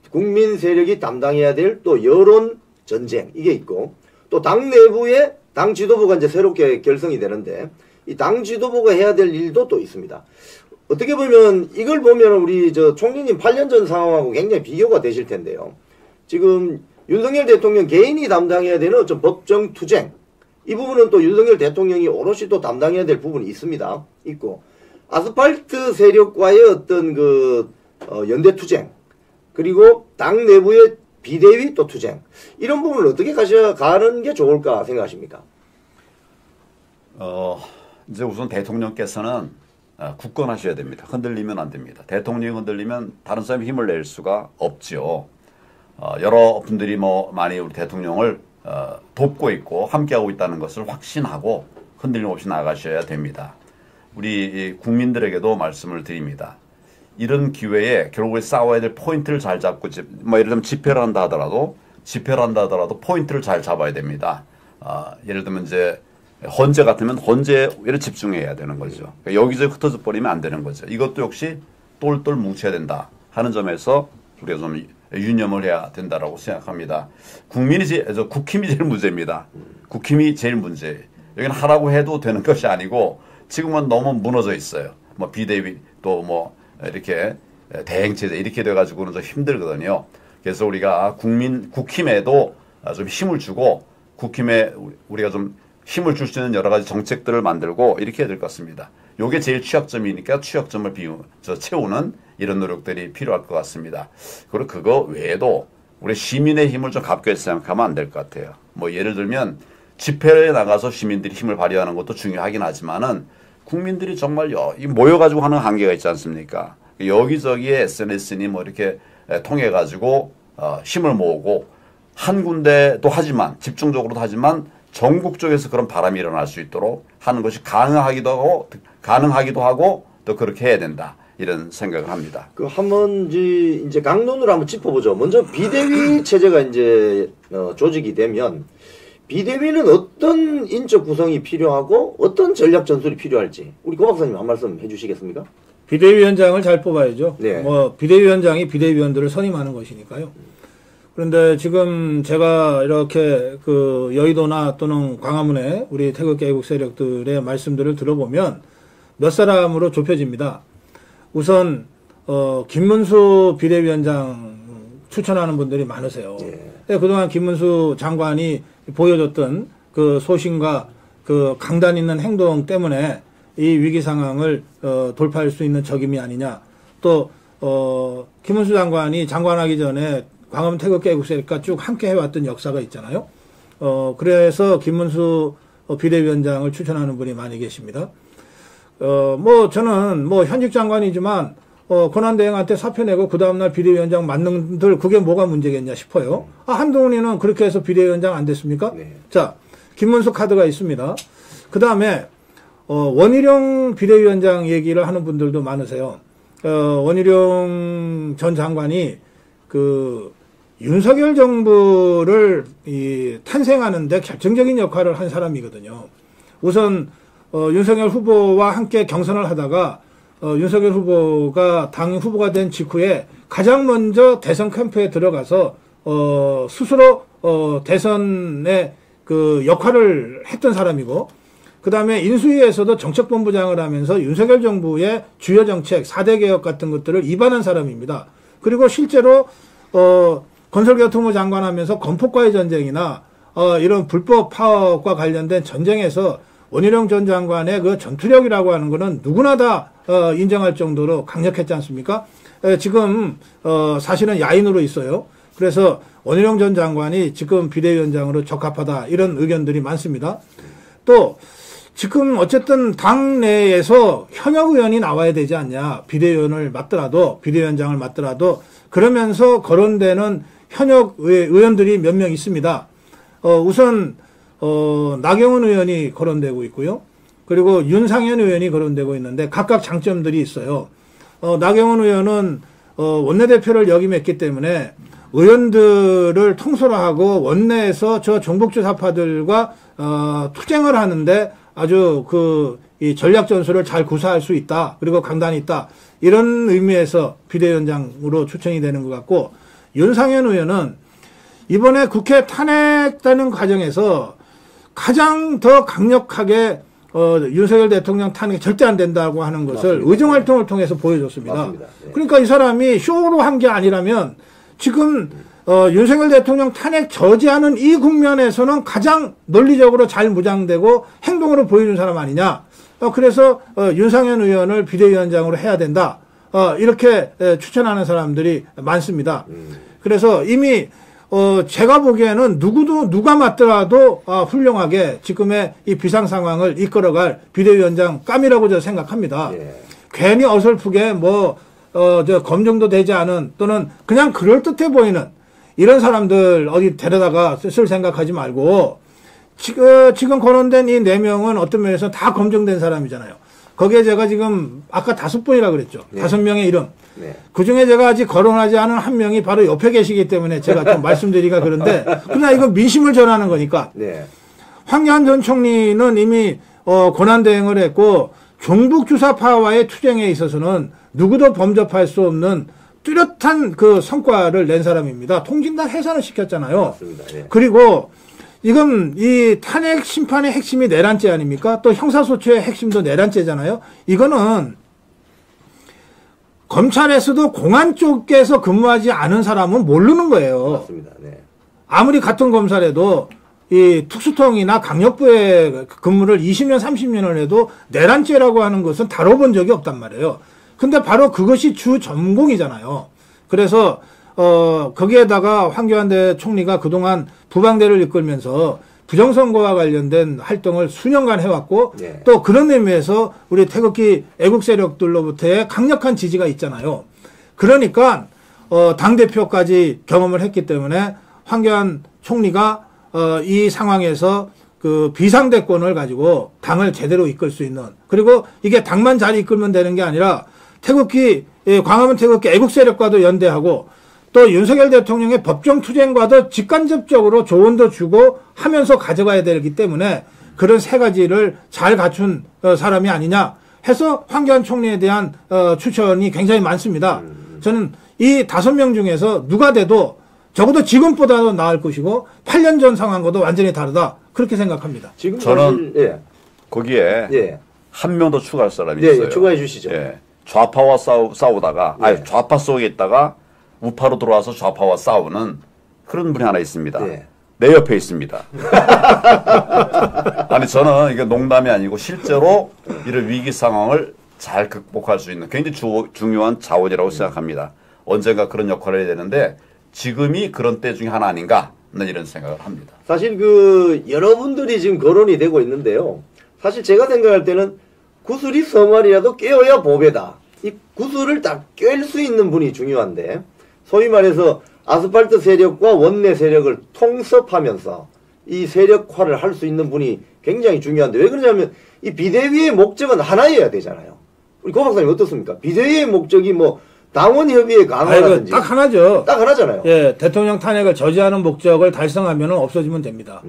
국민 세력이 담당해야 될 또 여론 전쟁 이게 있고 또 당 내부에 당 지도부가 이제 새롭게 결성이 되는데 이 당 지도부가 해야 될 일도 또 있습니다. 어떻게 보면 이걸 보면 우리 저 총리님 8년 전 상황하고 굉장히 비교가 되실 텐데요. 지금 윤석열 대통령 개인이 담당해야 되는 어떤 법정 투쟁 이 부분은 또 윤석열 대통령이 오롯이 또 담당해야 될 부분이 있습니다. 있고 아스팔트 세력과의 어떤 그 연대 투쟁 그리고 당 내부의 비대위 또 투쟁 이런 부분을 어떻게 가는 게 좋을까 생각하십니까? 이제 우선 대통령께서는 굳건하셔야 됩니다. 흔들리면 안 됩니다. 대통령이 흔들리면 다른 사람이 힘을 낼 수가 없죠. 여러 분들이 많이 우리 대통령을 돕고 있고 함께하고 있다는 것을 확신하고 흔들림 없이 나가셔야 됩니다. 우리 국민들에게도 말씀을 드립니다. 이런 기회에 결국에 싸워야 될 포인트를 잘 잡고 예를 들면 집회를 한다 하더라도 포인트를 잘 잡아야 됩니다. 예를 들면 이제 헌재 같으면 헌재에 집중해야 되는 거죠. 그러니까 여기저기 흩어져 버리면 안 되는 거죠. 이것도 역시 똘똘 뭉쳐야 된다 하는 점에서 우리가 좀 유념을 해야 된다라고 생각합니다. 국힘이 제일 문제입니다. 국힘이 제일 문제. 여기는 하라고 해도 되는 것이 아니고 지금은 너무 무너져 있어요. 비대위 또 이렇게 대행체제 이렇게 돼가지고는 좀 힘들거든요. 그래서 우리가 국힘에도 좀 힘을 주고 국힘에 우리가 좀 힘을 줄 수 있는 여러 가지 정책들을 만들고 이렇게 해야 될 것 같습니다. 이게 제일 취약점이니까 취약점을 채우는 이런 노력들이 필요할 것 같습니다. 그리고 그거 외에도 우리 시민의 힘을 좀 가볍게 생각하면 안 될 것 같아요. 예를 들면 집회에 나가서 시민들이 힘을 발휘하는 것도 중요하긴 하지만은 국민들이 정말 모여가지고 하는 한계가 있지 않습니까? 여기저기에 SNS니 이렇게 통해가지고 힘을 모으고 한 군데도 하지만 집중적으로도 하지만 전국적에서 그런 바람이 일어날 수 있도록 하는 것이 가능하기도 하고 또 그렇게 해야 된다. 이런 생각을 합니다. 한번 이제 강론으로 한번 짚어보죠. 먼저 비대위 체제가 이제 조직이 되면 비대위는 어떤 인적 구성이 필요하고 어떤 전략 전술이 필요할지 우리 고 박사님 한 말씀 해주시겠습니까? 비대위원장을 잘 뽑아야죠. 네. 비대위원장이 비대위원들을 선임하는 것이니까요. 그런데 지금 제가 이렇게 그 여의도나 또는 광화문에 우리 태극기 애국 세력들의 말씀들을 들어보면 몇 사람으로 좁혀집니다. 우선 김문수 비대위원장 추천하는 분들이 많으세요. 네. 그동안 김문수 장관이 보여줬던 그 소신과 그 강단 있는 행동 때문에 이 위기 상황을 돌파할 수 있는 적임이 아니냐. 또 김문수 장관이 장관하기 전에 광화문 태극기 애국 세력과 쭉 함께 해왔던 역사가 있잖아요. 그래서 김문수 비대위원장을 추천하는 분이 많이 계십니다. 저는 현직 장관이지만 권한대행한테 사표 내고 그 다음날 비대위원장 맡는들 그게 뭐가 문제겠냐 싶어요. 한동훈이는 그렇게 해서 비대위원장 안 됐습니까? 네. 자, 김문수 카드가 있습니다. 그 다음에 원희룡 비대위원장 얘기를 하는 분들도 많으세요. 원희룡 전 장관이 그 윤석열 정부를 탄생하는데 결정적인 역할을 한 사람이거든요. 우선 윤석열 후보와 함께 경선을 하다가 윤석열 후보가 당 후보가 된 직후에 가장 먼저 대선 캠프에 들어가서 스스로 대선의 그 역할을 했던 사람이고 그 다음에 인수위에서도 정책본부장을 하면서 윤석열 정부의 주요 정책 4대 개혁 같은 것들을 입안한 사람입니다. 그리고 실제로 건설교통부 장관 하면서 건폭과의 전쟁이나 이런 불법 파업과 관련된 전쟁에서 원희룡 전 장관의 그 전투력이라고 하는 거는 누구나 다 인정할 정도로 강력했지 않습니까? 지금 사실은 야인으로 있어요. 그래서 원희룡 전 장관이 지금 비대위원장으로 적합하다 이런 의견들이 많습니다. 또 지금 어쨌든 당 내에서 현역 의원이 나와야 되지 않냐. 비대위원장을 맡더라도 그러면서 거론되는 현역 의원들이 몇 명 있습니다. 우선 나경원 의원이 거론되고 있고요. 그리고 윤상현 의원이 거론되고 있는데 각각 장점들이 있어요. 나경원 의원은 원내대표를 역임했기 때문에 의원들을 통솔 하고 원내에서 저 종북주사파들과 투쟁을 하는데 아주 이 전략 전술을 잘 구사할 수 있다. 그리고 강단이 있다. 이런 의미에서 비대위원장으로 추천이 되는 것 같고, 윤상현 의원은 이번에 국회 탄핵되는 과정에서 가장 더 강력하게 윤석열 대통령 탄핵이 절대 안 된다고 하는 것을 맞습니다. 의정활동을 통해서 보여줬습니다. 맞습니다. 네. 그러니까 이 사람이 쇼로 한 게 아니라면 지금 윤석열 대통령 탄핵 저지하는 이 국면에서는 가장 논리적으로 잘 무장되고 행동으로 보여준 사람 아니냐. 그래서 윤상현 의원을 비대위원장으로 해야 된다. 이렇게 추천하는 사람들이 많습니다. 그래서 이미 제가 보기에는 누가 맡더라도 훌륭하게 지금의 이 비상 상황을 이끌어갈 비대위원장 감이라고 저는 생각합니다. 예. 괜히 어설프게 검증도 되지 않은 또는 그냥 그럴듯해 보이는 이런 사람들 어디 데려다가 쓸 생각하지 말고 지금 거론된 이 4명은 어떤 면에서 다 검증된 사람이잖아요. 거기에 제가 지금 아까 5분이라 그랬죠. 네. 5명의 이름. 네. 그 중에 제가 아직 거론하지 않은 한 명이 바로 옆에 계시기 때문에 제가 좀 말씀드리기가 그런데 그러나 이거 민심을 전하는 거니까. 네. 황교안 전 총리는 이미 권한대행을 했고 종북주사파와의 투쟁에 있어서는 누구도 범접할 수 없는 뚜렷한 그 성과를 낸 사람입니다. 통진당 해산을 시켰잖아요. 맞습니다. 네. 그리고 지금 이 탄핵 심판의 핵심이 내란죄 아닙니까? 또 형사소추의 핵심도 내란죄잖아요. 이거는 검찰에서도 공안 쪽에서 근무하지 않은 사람은 모르는 거예요. 맞습니다. 네. 아무리 같은 검사라도 이 특수통이나 강력부에 근무를 20년, 30년을 해도 내란죄라고 하는 것은 다뤄본 적이 없단 말이에요. 근데 바로 그것이 주 전공이잖아요. 그래서 거기에다가 황교안 총리가 그동안 부방대를 이끌면서 부정선거와 관련된 활동을 수년간 해왔고 네. 또 그런 의미에서 우리 태극기 애국 세력들로부터의 강력한 지지가 있잖아요. 그러니까 당대표까지 경험을 했기 때문에 황교안 총리가 이 상황에서 그 비상대권을 가지고 당을 제대로 이끌 수 있는, 그리고 이게 당만 잘 이끌면 되는 게 아니라 광화문 태극기 애국 세력과도 연대하고 또 윤석열 대통령의 법정 투쟁과도 직간접적으로 조언도 주고 하면서 가져가야 되기 때문에 그런 세 가지를 잘 갖춘 사람이 아니냐 해서 황교안 총리에 대한 추천이 굉장히 많습니다. 저는 이 5명 중에서 누가 돼도 적어도 지금보다도 나을 것이고 8년 전 상황과도 완전히 다르다. 그렇게 생각합니다. 지금 저는 사실, 거기에 예. 한 명 더 추가할 사람이 예, 있어요. 예, 추가해 주시죠. 예. 좌파와 싸우다가 예. 아니 좌파 속에 있다가 우파로 들어와서 좌파와 싸우는 그런 분이 하나 있습니다. 예. 내 옆에 있습니다. 아니 저는 이게 농담이 아니고 실제로 이런 위기 상황을 잘 극복할 수 있는 굉장히 중요한 자원이라고 생각합니다. 언젠가 그런 역할을 해야 되는데 지금이 그런 때 중에 하나 아닌가 하는 이런 생각을 합니다. 사실 여러분들이 지금 거론이 되고 있는데요. 사실 제가 생각할 때는 구슬이 서말이라도 깨어야 보배다. 이 구슬을 딱 깰 수 있는 분이 중요한데, 소위 말해서 아스팔트 세력과 원내 세력을 통섭하면서 이 세력화를 할 수 있는 분이 굉장히 중요한데, 왜 그러냐면 이 비대위의 목적은 하나여야 되잖아요. 우리 고 박사님 어떻습니까? 비대위의 목적이 당원 협의회 강화라든지 딱 하나죠. 딱 하나잖아요. 예, 대통령 탄핵을 저지하는 목적을 달성하면 없어지면 됩니다.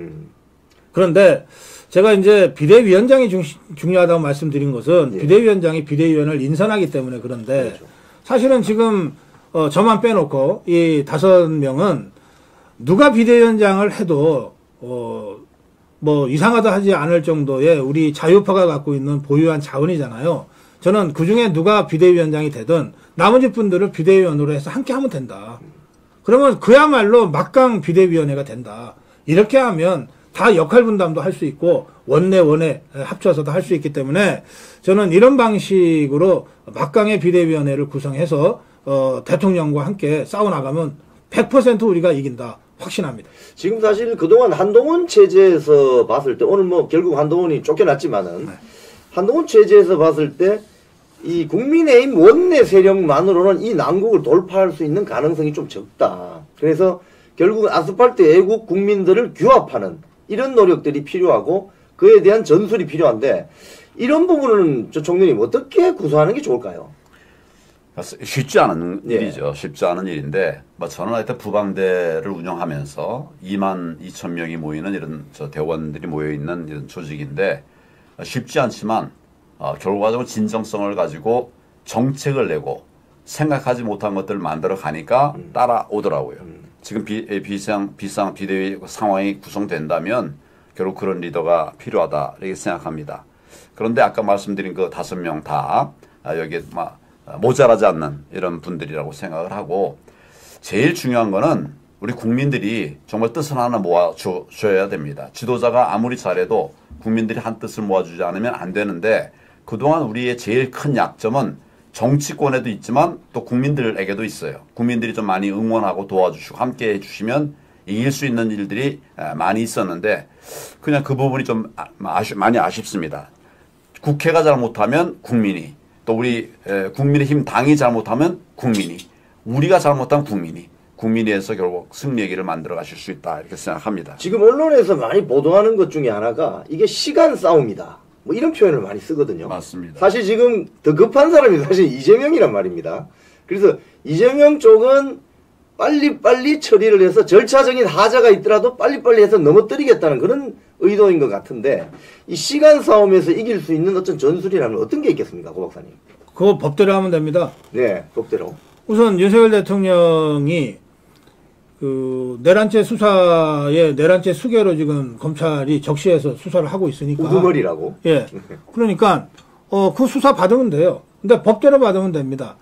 그런데 제가 이제 비대위원장이 중요하다고 말씀드린 것은 예. 비대위원장이 비대위원을 인선하기 때문에 그런데 그렇죠. 사실은 지금 저만 빼놓고 이 5명은 누가 비대위원장을 해도 이상하다 하지 않을 정도의 우리 자유파가 갖고 있는 보유한 자원이잖아요. 저는 그중에 누가 비대위원장이 되든 나머지 분들을 비대위원으로 해서 함께 하면 된다. 그러면 그야말로 막강 비대위원회가 된다. 이렇게 하면 다 역할 분담도 할 수 있고 원내 합쳐서도 할 수 있기 때문에 저는 이런 방식으로 막강의 비대위원회를 구성해서 대통령과 함께 싸워나가면 100% 우리가 이긴다. 확신합니다. 지금 사실 그동안 한동훈 체제에서 봤을 때, 오늘 결국 한동훈이 쫓겨났지만은, 네. 한동훈 체제에서 봤을 때 이 국민의힘 원내 세력만으로는 이 난국을 돌파할 수 있는 가능성이 좀 적다. 그래서 결국은 아스팔트 애국 국민들을 규합하는 이런 노력들이 필요하고 그에 대한 전술이 필요한데, 이런 부분은 저 총리님 어떻게 구사하는 게 좋을까요? 쉽지 않은 예. 일이죠. 쉽지 않은 일인데, 뭐 저는 하여튼 부방대를 운영하면서 2만 2천 명이 모이는 이런 대원들이 모여있는 이런 조직인데, 쉽지 않지만, 결과적으로 진정성을 가지고 정책을 내고 생각하지 못한 것들을 만들어 가니까 따라오더라고요. 지금 비대위 상황이 구성된다면 결국 그런 리더가 필요하다 이렇게 생각합니다. 그런데 아까 말씀드린 그 5명 다 여기에 모자라지 않는 이런 분들이라고 생각을 하고, 제일 중요한 거는 우리 국민들이 정말 뜻을 하나 모아줘야 됩니다. 지도자가 아무리 잘해도 국민들이 한 뜻을 모아주지 않으면 안 되는데, 그동안 우리의 제일 큰 약점은 정치권에도 있지만 또 국민들에게도 있어요. 국민들이 좀 많이 응원하고 도와주시고 함께 해주시면 이길 수 있는 일들이 많이 있었는데, 그냥 그 부분이 좀 많이 아쉽습니다. 국회가 잘못하면 국민이, 또 우리 국민의힘 당이 잘못하면 국민이, 우리가 잘못하면 국민이 해서 결국 승리의 만들어 가실 수 있다 이렇게 생각합니다. 지금 언론에서 많이 보도하는 것 중에 하나가 이게 시간 싸움이다, 뭐 이런 표현을 많이 쓰거든요. 맞습니다. 사실 지금 더 급한 사람이 사실 이재명이란 말입니다. 그래서 이재명 쪽은 빨리빨리 처리를 해서 절차적인 하자가 있더라도 빨리빨리 해서 넘어뜨리겠다는 그런 의도인 것 같은데, 이 시간 싸움에서 이길 수 있는 어떤 전술이라면 어떤 게 있겠습니까, 고 박사님? 그거 법대로 하면 됩니다. 네, 법대로. 우선 윤석열 대통령이 그 내란죄 수사에 내란죄 수개로 지금 검찰이 적시해서 수사를 하고 있으니까. 우두머리라고. 예. 그러니까 그 수사 받으면 돼요. 근데 법대로 받으면 됩니다.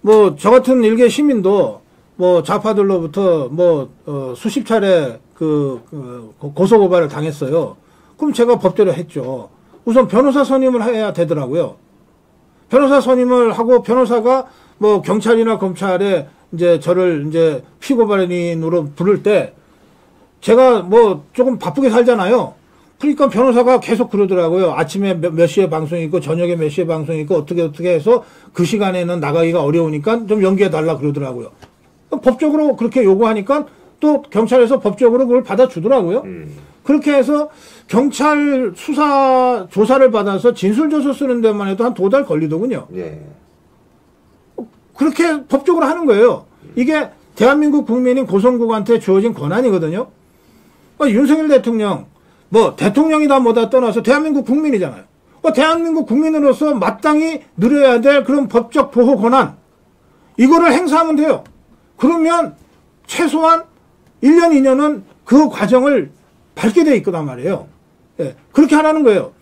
뭐 저 같은 일개 시민도 뭐 좌파들로부터 수십 차례 고소 고발을 당했어요. 그럼 제가 법대로 했죠. 우선 변호사 선임을 해야 되더라고요. 변호사 선임을 하고, 변호사가 뭐 경찰이나 검찰에 이제 저를 이제 피고발인으로 부를 때 제가 뭐 조금 바쁘게 살잖아요. 그러니까 변호사가 계속 그러더라고요. 아침에 몇 시에 방송이 있고 저녁에 몇 시에 방송이 있고 어떻게 해서 그 시간에는 나가기가 어려우니까 좀 연기해 달라 그러더라고요. 법적으로 그렇게 요구하니까 또 경찰에서 법적으로 그걸 받아주더라고요. 그렇게 해서 경찰 수사 조사를 받아서 진술조서 쓰는 데만 해도 한 2달 걸리더군요. 예. 그렇게 법적으로 하는 거예요. 이게 대한민국 국민인 고성국한테 주어진 권한이거든요. 윤석열 대통령, 뭐 대통령이다 뭐다 떠나서 대한민국 국민이잖아요. 대한민국 국민으로서 마땅히 누려야 될 그런 법적 보호 권한, 이거를 행사하면 돼요. 그러면 최소한 1년, 2년은 그 과정을 밟게 돼 있거단 말이에요. 예, 그렇게 하라는 거예요.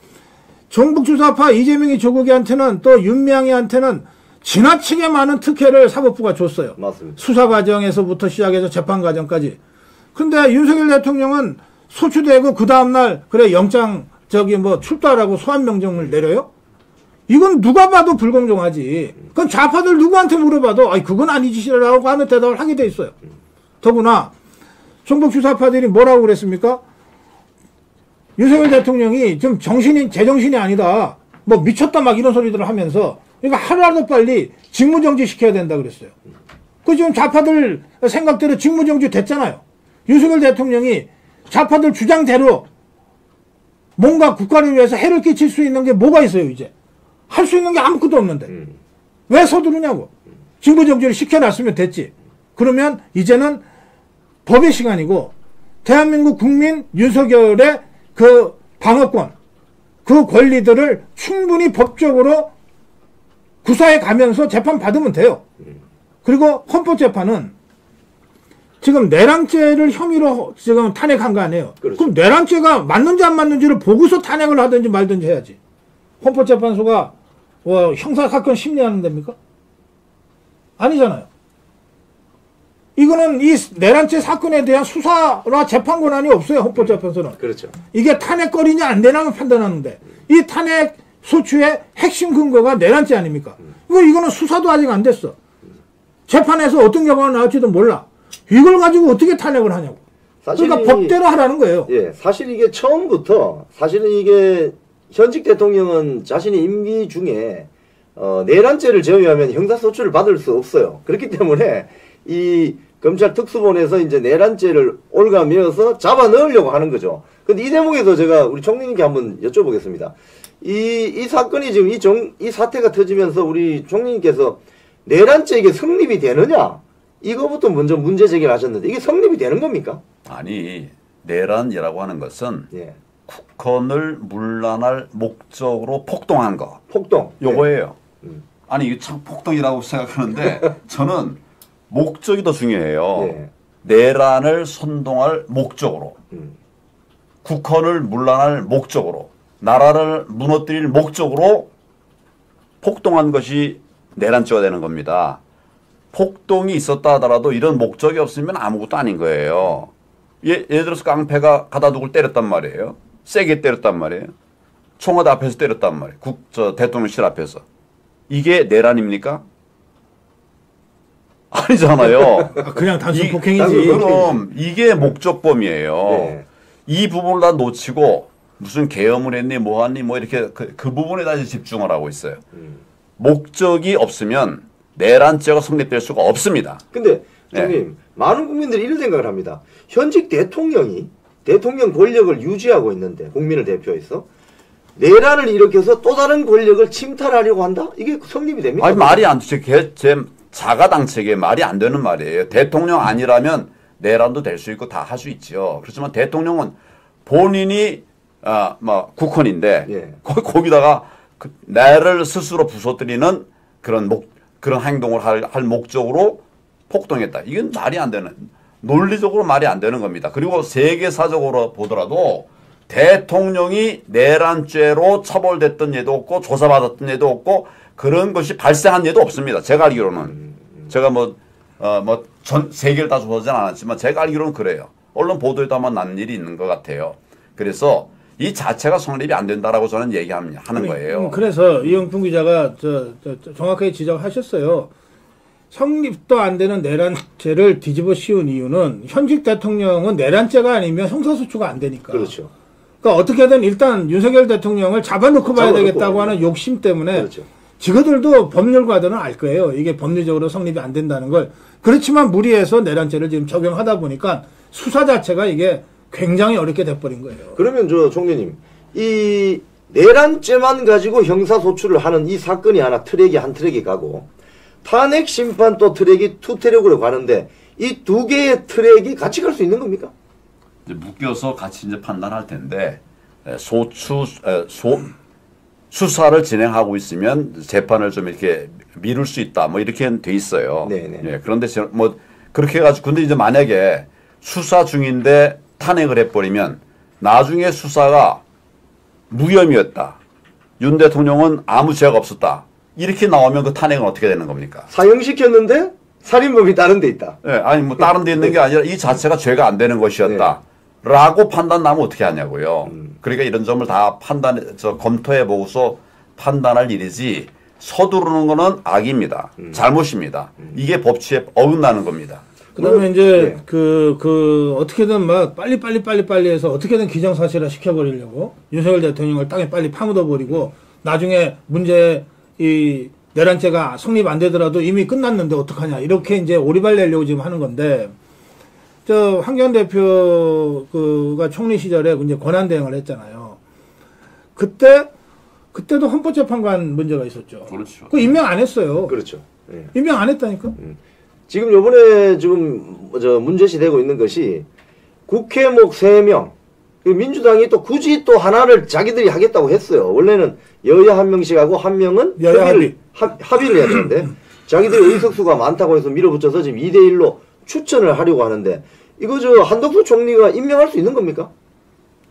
종북주사파 이재명이 조국이한테는, 또 윤미향이한테는 지나치게 많은 특혜를 사법부가 줬어요. 맞습니다. 수사 과정에서부터 시작해서 재판 과정까지. 근데 윤석열 대통령은 소추되고 그 다음날 그래 영장 출두하라고 소환명령을 내려요? 이건 누가 봐도 불공정하지. 그건 좌파들 누구한테 물어봐도 그건 아니지라고 하는 대답을 하게 돼 있어요. 더구나 종북주사파들이 뭐라고 그랬습니까? 윤석열 대통령이 좀 제정신이 아니다, 뭐 미쳤다 막 이런 소리들을 하면서, 그러니까 하루라도 빨리 직무정지 시켜야 된다 그랬어요. 그 지금 좌파들 생각대로 직무정지 됐잖아요. 윤석열 대통령이 좌파들 주장대로 뭔가 국가를 위해서 해를 끼칠 수 있는 게 뭐가 있어요, 이제. 할 수 있는 게 아무것도 없는데. 왜 서두르냐고. 직무정지를 시켜놨으면 됐지. 그러면 이제는 법의 시간이고, 대한민국 국민 윤석열의 그 방어권, 그 권리들을 충분히 법적으로 구사해 가면서 재판 받으면 돼요. 그리고 헌법재판은 지금 내란죄를 혐의로 지금 탄핵한 거 아니에요. 그렇죠. 그럼 내란죄가 맞는지 안 맞는지를 보고서 탄핵을 하든지 말든지 해야지. 헌법재판소가 형사사건 심리하는 데입니까? 아니잖아요. 이거는 이 내란죄 사건에 대한 수사와 재판 권한이 없어요, 헌법재판소는. 그렇죠. 이게 탄핵거리냐 안 되냐만 판단하는데, 이 탄핵 소추의 핵심 근거가 내란죄 아닙니까? 이거는 수사도 아직 안 됐어. 재판에서 어떤 결과가 나올지도 몰라. 이걸 가지고 어떻게 탄핵을 하냐고. 그러니까 법대로 하라는 거예요. 예, 사실 이게 처음부터, 사실은 이게 현직 대통령은 자신의 임기 중에 내란죄를 제외하면 형사소추를 받을 수 없어요. 그렇기 때문에 이 검찰 특수본에서 이제 내란죄를 올가매어서 잡아 넣으려고 하는 거죠. 근데 이 대목에서 제가 우리 총리님께 한번 여쭤보겠습니다. 이 사건이 지금 이 사태가 터지면서 우리 총리님께서 내란죄 이게 성립이 되느냐? 이거부터 먼저 문제 제기를 하셨는데 이게 성립이 되는 겁니까? 아니 내란이라고 하는 것은 예. 국헌을 문란할 목적으로 폭동한 거. 폭동. 요거예요. 네. 아니 이게 참 폭동이라고 생각하는데 저는 목적이 더 중요해요. 예. 내란을 선동할 목적으로, 음. 국헌을 문란할 목적으로, 나라를 무너뜨릴 목적으로 폭동한 것이 내란죄가 되는 겁니다. 폭동이 있었다 하더라도 이런 목적이 없으면 아무것도 아닌 거예요. 예를 들어서 깡패가 가다 누굴 때렸단 말이에요. 세게 때렸단 말이에요. 청와대 앞에서 때렸단 말이에요. 대통령실 앞에서. 이게 내란입니까? 아니잖아요. 그냥 단순 폭행이지. 그럼 이게 목적범이에요. 네. 이 부분을 다 놓치고 무슨 계엄을 했니 뭐 하니 뭐 이렇게 그 부분에 다시 집중을 하고 있어요. 목적이 없으면 내란죄가 성립될 수가 없습니다. 근데 형님 많은 국민들이 이런 생각을 합니다. 현직 대통령이 대통령 권력을 유지하고 있는데 국민을 대표해서 내란을 일으켜서 또 다른 권력을 침탈하려고 한다? 이게 성립이 됩니까? 아니 말이 안 되죠. 제 자가당책에 말이 안 되는 말이에요. 대통령 아니라면 내란도 될 수 있고 다 할 수 있죠. 그렇지만 대통령은 본인이 뭐 국헌인데 예. 거기다가 나를 스스로 부서뜨리는 그런 행동을 할 목적으로 폭동했다. 이건 말이 안 되는 논리적으로 말이 안 되는 겁니다. 그리고 세계사적으로 보더라도 대통령이 내란죄로 처벌됐던 예도 없고 조사받았던 예도 없고 그런 것이 발생한 예도 없습니다. 제가 알기로는 제가 전 세계를 다 조사하진 않았지만 제가 알기로는 그래요. 언론 보도에다만 난 일이 있는 것 같아요. 그래서 이 자체가 성립이 안 된다라고 저는 얘기하는 거예요. 그래서 이영풍 기자가 정확하게 지적하셨어요. 성립도 안 되는 내란죄를 뒤집어 씌운 이유는 현직 대통령은 내란죄가 아니면 형사소추가 안 되니까. 그렇죠. 그러니까 어떻게든 일단 윤석열 대통령을 잡아놓고 봐야 되겠다고 하는 욕심 때문에 그렇죠. 지그들도 법률가들은 알 거예요. 이게 법률적으로 성립이 안 된다는 걸. 그렇지만 무리해서 내란죄를 지금 적용하다 보니까 수사 자체가 이게 굉장히 어렵게 돼버린 거예요. 그러면 총리님 이 내란죄만 가지고 형사소추를 하는 이 사건이 하나 한 트랙이 가고 탄핵 심판 또 트랙이 투 트랙으로 가는데 이 두 개의 트랙이 같이 갈 수 있는 겁니까? 이제 묶여서 같이 이제 판단할 텐데 수사를 진행하고 있으면 재판을 좀 이렇게 미룰 수 있다. 뭐 이렇게 돼 있어요. 네네. 예, 그런데 뭐 그렇게 해가지고 근데 이제 만약에 수사 중인데 탄핵을 해버리면 나중에 수사가 무혐의였다. 윤 대통령은 아무 죄가 없었다. 이렇게 나오면 그 탄핵은 어떻게 되는 겁니까? 사형시켰는데 살인범이 다른 데 있다. 예, 아니 뭐 다른 데 있는 게 아니라 이 자체가 죄가 안 되는 것이었다. 라고 판단 나면 어떻게 하냐고요. 그러니까 이런 점을 다 검토해 보고서 판단할 일이지 서두르는 거는 악입니다. 잘못입니다. 이게 법치에 어긋나는 겁니다. 그다음에 이제 어떻게든 막 빨리 해서 어떻게든 기정사실화 시켜버리려고 윤석열 대통령을 땅에 빨리 파묻어버리고 나중에 이 내란죄가 성립 안 되더라도 이미 끝났는데 어떡하냐 이렇게 이제 오리발 내려고 지금 하는 건데 황교안 대표가 총리 시절에 이제 권한 대행을 했잖아요. 그때도 헌법재판관 문제가 있었죠. 그렇죠. 그 임명 안 했어요. 그렇죠. 예. 임명 안 했다니까. 지금 요번에 문제시되고 있는 것이 국회목 3명 민주당이 또 굳이 또 하나를 자기들이 하겠다고 했어요. 원래는 여야 1명씩 하고 1명은 합의를 해야 되는데 자기들이 의석수가 많다고 해서 밀어붙여서 지금 2대1로 추천을 하려고 하는데 이거 한덕수 총리가 임명할 수 있는 겁니까?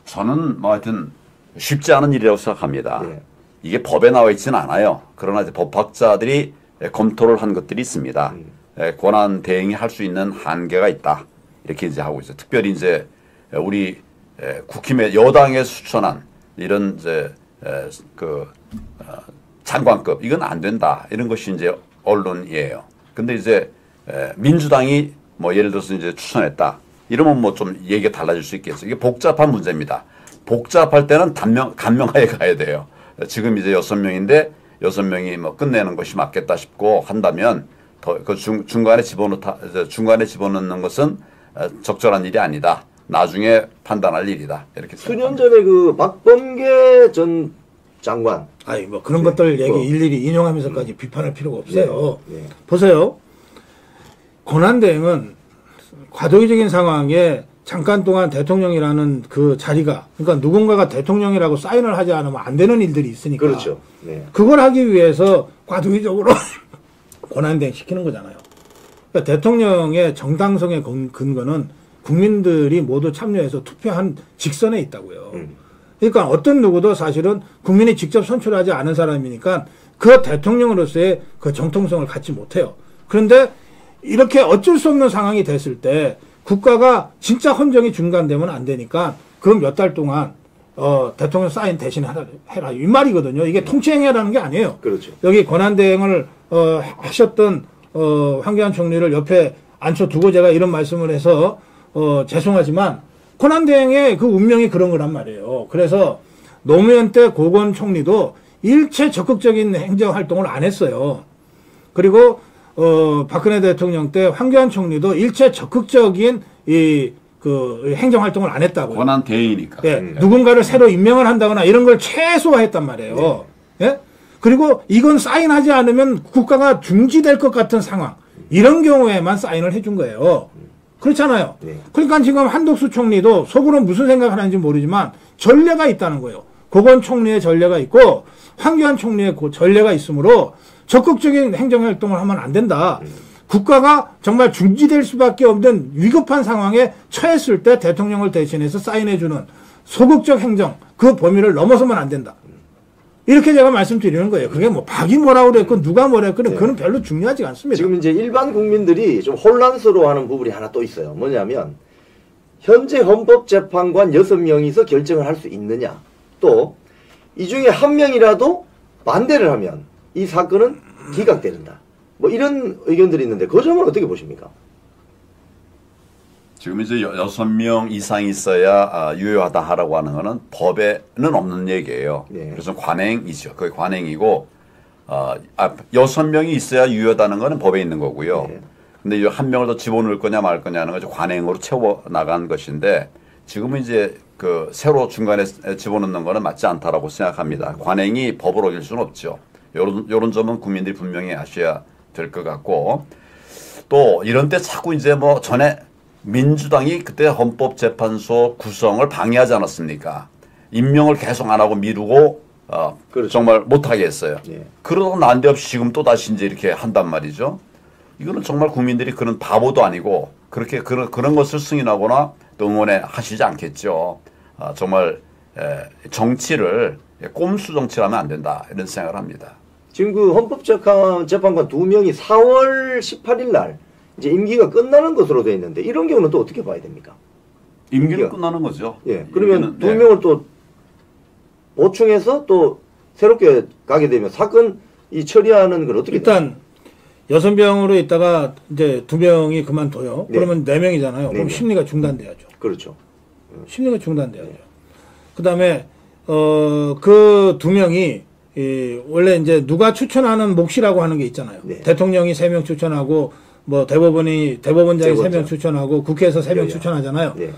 저는 뭐 하여튼 쉽지 않은 일이라고 생각합니다. 네. 이게 법에 나와 있지는 않아요. 그러나 이제 법학자들이 검토를 한 것들이 있습니다. 권한 대행이 할 수 있는 한계가 있다. 이렇게 이제 하고 있어요. 특별히 이제 우리 국힘의 여당에 추천한 이런 이제 장관급 이건 안 된다. 이런 것이 이제 언론이에요. 근데 이제 민주당이 뭐 예를 들어서 이제 추천했다. 이러면 뭐 좀 얘기가 달라질 수 있겠어요. 이게 복잡한 문제입니다. 복잡할 때는 간명하에 가야 돼요. 지금 이제 6명인데 6명이 뭐 끝내는 것이 맞겠다 싶고 한다면 중간에 집어넣는 것은 적절한 일이 아니다. 나중에 판단할 일이다. 이렇게 수년 전에 박범계 전 장관. 아니 뭐 그런 것들 얘기 뭐. 일일이 인용하면서까지 비판할 필요가 없어요. 네. 보세요. 권한대행은 과도기적인 상황에 잠깐 동안 대통령이라는 그 자리가, 그러니까 누군가가 대통령이라고 사인을 하지 않으면 안 되는 일들이 있으니까. 그렇죠. 네. 그걸 하기 위해서 과도기적으로 권한대행 시키는 거잖아요. 그러니까 대통령의 정당성의 근거는 국민들이 모두 참여해서 투표한 직선에 있다고요. 그러니까 어떤 누구도 사실은 국민이 직접 선출하지 않은 사람이니까 그 대통령으로서의 그 정통성을 갖지 못해요. 그런데 이렇게 어쩔 수 없는 상황이 됐을 때 국가가 진짜 헌정이 중단되면 안 되니까 그럼 몇 달 동안 대통령 사인 대신 해라 이 말이거든요. 이게 통치행위라는 게 아니에요. 그렇죠. 여기 권한대행을 하셨던 황교안 총리를 옆에 앉혀두고 제가 이런 말씀을 해서 죄송하지만 권한대행의 그 운명이 그런 거란 말이에요. 그래서 노무현 때 고건 총리도 일체 적극적인 행정활동을 안 했어요. 그리고 박근혜 대통령 때 황교안 총리도 일체 적극적인 그 행정활동을 안 했다고요. 권한 대행이니까. 예, 누군가를 새로 임명을 한다거나 이런 걸 최소화했단 말이에요. 예? 그리고 이건 사인하지 않으면 국가가 중지될 것 같은 상황. 이런 경우에만 사인을 해준 거예요. 그렇잖아요. 그러니까 지금 한덕수 총리도 속으로 무슨 생각을 하는지 모르지만 전례가 있다는 거예요. 고건 총리의 전례가 있고 황교안 총리의 전례가 있으므로 적극적인 행정활동을 하면 안 된다. 국가가 정말 중지될 수밖에 없는 위급한 상황에 처했을 때 대통령을 대신해서 사인해주는 소극적 행정, 그 범위를 넘어서면 안 된다. 이렇게 제가 말씀드리는 거예요. 그게 뭐 박이 뭐라고 그랬고 누가 뭐라고 그랬고 그건 별로 중요하지 않습니다. 지금 이제 일반 국민들이 좀 혼란스러워하는 부분이 하나 또 있어요. 뭐냐면 현재 헌법재판관 6명이서 결정을 할 수 있느냐. 또 이 중에 한 명이라도 반대를 하면 이 사건은 기각된다. 뭐 이런 의견들이 있는데 그 점은 어떻게 보십니까? 지금 이제 6명 이상 있어야 유효하다라고 하는 거는 법에는 없는 얘기예요. 네. 그래서 관행이죠. 그게 관행이고 6명이 있어야 유효하다는 거는 법에 있는 거고요. 네. 근데 한 명을 더 집어넣을 거냐 말 거냐는 것이 관행으로 채워 나간 것인데 지금은 이제 그 새로 중간에 집어넣는 거는 맞지 않다라고 생각합니다. 관행이 법으로 어길 수는 없죠. 요런 점은 국민들이 분명히 아셔야 될 것 같고 또 이런 때 자꾸 이제 뭐 전에 민주당이 그때 헌법재판소 구성을 방해하지 않았습니까? 임명을 계속 안 하고 미루고 그렇죠. 정말 못하게 했어요. 예. 그러다 난데없이 지금 또 다시 이제 이렇게 한단 말이죠. 이거는 정말 국민들이 그런 바보도 아니고 그렇게 그런 것을 승인하거나 또 응원해 하시지 않겠죠. 정말 정치를 꼼수 정치하면 안 된다 이런 생각을 합니다. 지금 그 헌법재판관 2명이 4월 18일 날 이제 임기가 끝나는 것으로 되어 있는데 이런 경우는 또 어떻게 봐야 됩니까? 임기는 끝나는 거죠. 예. 그러면 임기는, 2명을 또 보충해서 또 새롭게 가게 되면 사건 이 처리하는 걸 어떻게 일단 6명으로 있다가 이제 2명이 그만둬요. 네. 그러면 4명이잖아요. 그럼 네. 심리가 중단돼야죠. 그렇죠. 심리가 중단돼야죠. 그다음에 그 2명이 원래 이제 누가 추천하는 몫이라고 하는 게 있잖아요. 네. 대통령이 3명 추천하고 뭐 대법원장이 3명 추천하고 국회에서 3명 여야. 추천하잖아요. 네.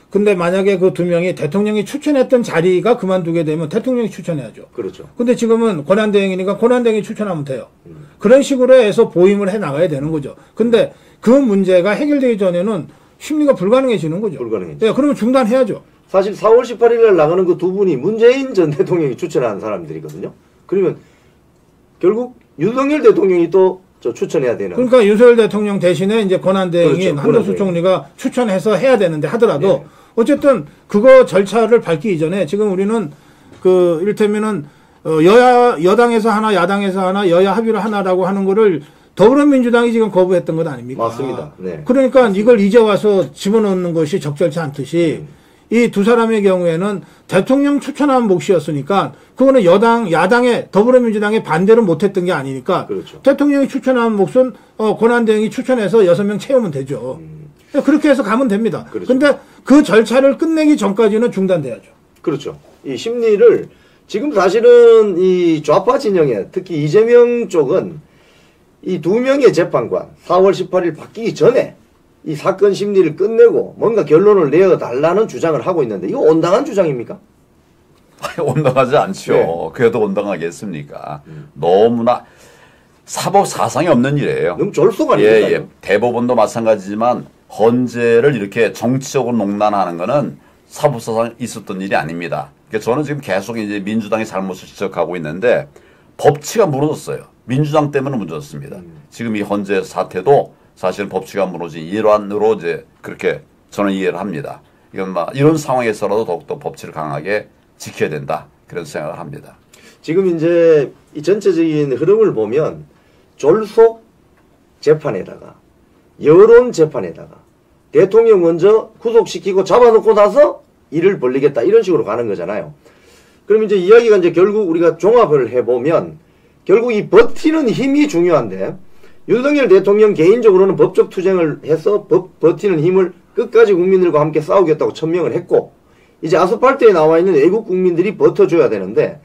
근데 만약에 그 2명이 대통령이 추천했던 자리가 그만두게 되면 대통령이 추천해야죠. 그렇죠. 근데 지금은 권한대행이니까 권한대행이 추천하면 돼요. 그런 식으로 해서 보임을 해 나가야 되는 거죠. 근데 그 문제가 해결되기 전에는 심리가 불가능해지는 거죠. 불가능해지죠. 네, 그러면 중단해야죠. 사실 4월 18일 날 나가는 그 2분이 문재인 전 대통령이 추천한 사람들이거든요. 그러면 결국 윤석열 대통령이 또 저 추천해야 되는. 그러니까 윤석열 대통령 대신에 이제 권한대행인 그렇죠. 한덕수 권한대행. 총리가 추천해서 해야 되는데 하더라도 네. 어쨌든 그거 절차를 밟기 전에 지금 우리는 그 이를테면은 여당에서 하나 야당에서 하나 여야 합의로 하나라고 하는 거를 더불어민주당이 지금 거부했던 것 아닙니까? 맞습니다. 네. 그러니까 이걸 이제 와서 집어넣는 것이 적절치 않듯이 이 두 사람의 경우에는 대통령 추천한 몫이었으니까 그거는 야당의 더불어민주당의 반대를 못했던 게 아니니까 그렇죠. 대통령이 추천한 몫은 권한대행이 추천해서 6명 채우면 되죠. 그렇게 해서 가면 됩니다. 그렇죠. 근데 그 절차를 끝내기 전까지는 중단돼야죠. 그렇죠. 이 심리를 지금 사실은 이 좌파 진영에 특히 이재명 쪽은 이 2명의 재판관 4월 18일 바뀌기 전에 이 사건 심리를 끝내고 뭔가 결론을 내어달라는 주장을 하고 있는데 이거 온당한 주장입니까? 온당하지 않죠. 네. 그래도 온당하겠습니까? 너무나 사법 사상이 없는 일이에요. 너무 졸속 예, 아닙니까? 예. 대법원도 마찬가지지만 헌재를 이렇게 정치적으로 농단하는 거는 사법 사상 있었던 일이 아닙니다. 그러니까 저는 지금 계속 이제 민주당의 잘못을 지적하고 있는데 법치가 무너졌어요. 민주당 때문에 무너졌습니다. 지금 이 헌재 사태도 사실 법치가 무너진 일환으로 이제 그렇게 저는 이해를 합니다. 이건 막 이런 상황에서라도 더욱더 법치를 강하게 지켜야 된다. 그런 생각을 합니다. 지금 이제 이 전체적인 흐름을 보면 졸속 재판에다가 여론 재판에다가 대통령 먼저 구속시키고 잡아놓고 나서 일을 벌리겠다 이런 식으로 가는 거잖아요. 그럼 이제 이야기가 이제 결국 우리가 종합을 해보면 결국 이 버티는 힘이 중요한데 윤석열 대통령 개인적으로는 법적 투쟁을 해서 버티는 힘을 끝까지 국민들과 함께 싸우겠다고 천명을 했고 이제 아스팔트에 나와 있는 외국 국민들이 버텨줘야 되는데